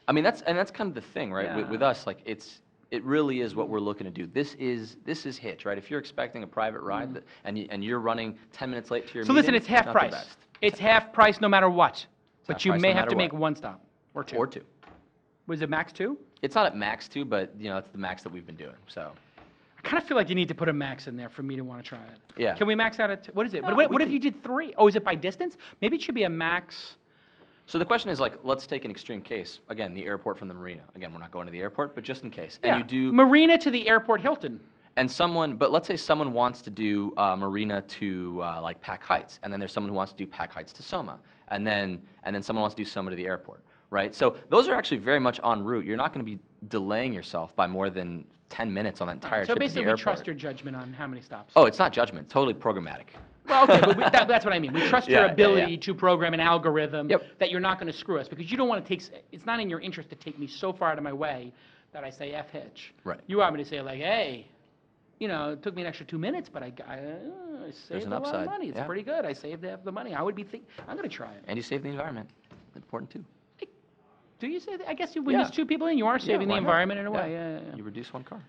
I mean, that's kind of the thing, right? Yeah. With us, like it really is what we're looking to do. This is Hitch, right? If you're expecting a private ride and you're running 10 minutes late to your So meeting, listen, it's half not the price. best. It's half price no matter what. But half you price may no have to matter make what. one stop or two. Or two. Was it max 2? It's not at max 2, but it's the max that we've been doing. So I kind of feel like you need to put a max in there for me to want to try it. Yeah. Can we max out at, what is it? No, what we if can- you did 3? Oh, is it by distance? Maybe it should be a max. So the question is, like, let's take an extreme case. Again, the airport from the marina. Again, we're not going to the airport, but just in case. Yeah. And you do, Marina to the airport Hilton. but let's say someone wants to do marina to like Pac Heights, and then there's someone who wants to do Pac Heights to Soma, and then someone wants to do Soma to the airport, right? So those are actually very much en route. You're not going to be delaying yourself by more than 10 minutes on that entire So trip to the basically, we airport. trust your judgment on how many stops. Oh, it's not judgment. Totally programmatic. Well, okay, but that's what I mean. We trust your Yeah, yeah, ability yeah. to program an algorithm Yep. that you're not going to screw us because you don't want to take. It's not in your interest to take me so far out of my way that I say F hitch. Right. You want me to say like, hey, it took me an extra 2 minutes, but I saved an a lot of upside, money. It's yeah. pretty good. I saved half the money. I would be I'm going to try it. And you save the environment. Important too. Do you say that? I guess when Yeah. there's 2 people in, you are saving the why not? environment in a way. Yeah. You reduce one car.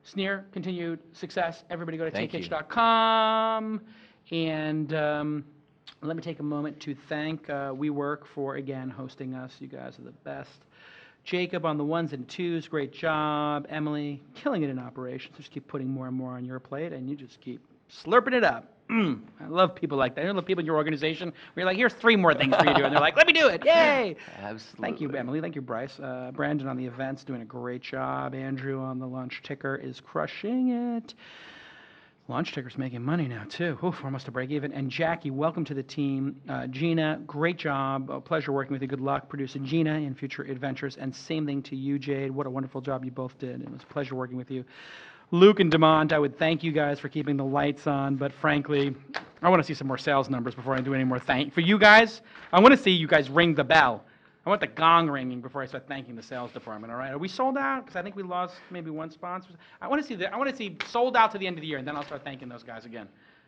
Snir, continued success. Everybody go to Thank you. takehitch.com. And Let me take a moment to thank WeWork for, again, hosting us. You guys are the best. Jacob on the ones and twos, great job. Emily, killing it in operations. Just keep putting more and more on your plate, and you just keep slurping it up. I love people like that. I love people in your organization where you're like, here's 3 more things for you to do, and they're like, let me do it. Yay! Absolutely. Thank you, Emily. Thank you, Bryce. Brandon on the events, doing a great job. Andrew on the lunch ticker is crushing it. Lunch ticker's making money now, too. Oof, we're almost to break even. And Jackie, welcome to the team. Gina, great job. A pleasure working with you. Good luck producing Gina in future adventures. And same thing to you, Jade. What a wonderful job you both did. It was a pleasure working with you. Luke and Demont, I would thank you guys for keeping the lights on, but frankly, I want to see some more sales numbers before I do any more thank. For you guys, I want to see you guys ring the bell. I want the gong ringing before I start thanking the sales department. All right, are we sold out? Because I think we lost maybe one sponsor. I want to see sold out to the end of the year, and then I'll start thanking those guys again.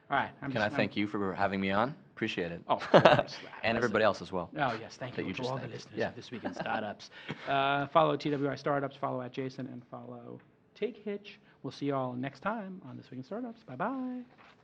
All right. Can I thank you for having me on? Appreciate it. Oh, of course. And everybody else as well. Oh, yes, thank That you you to just all the thanked. listeners Yeah. of This Week in Startups. Follow TWI Startups, follow @Jason, and follow Take Hitch. We'll see you all next time on This Week in Startups. Bye-bye.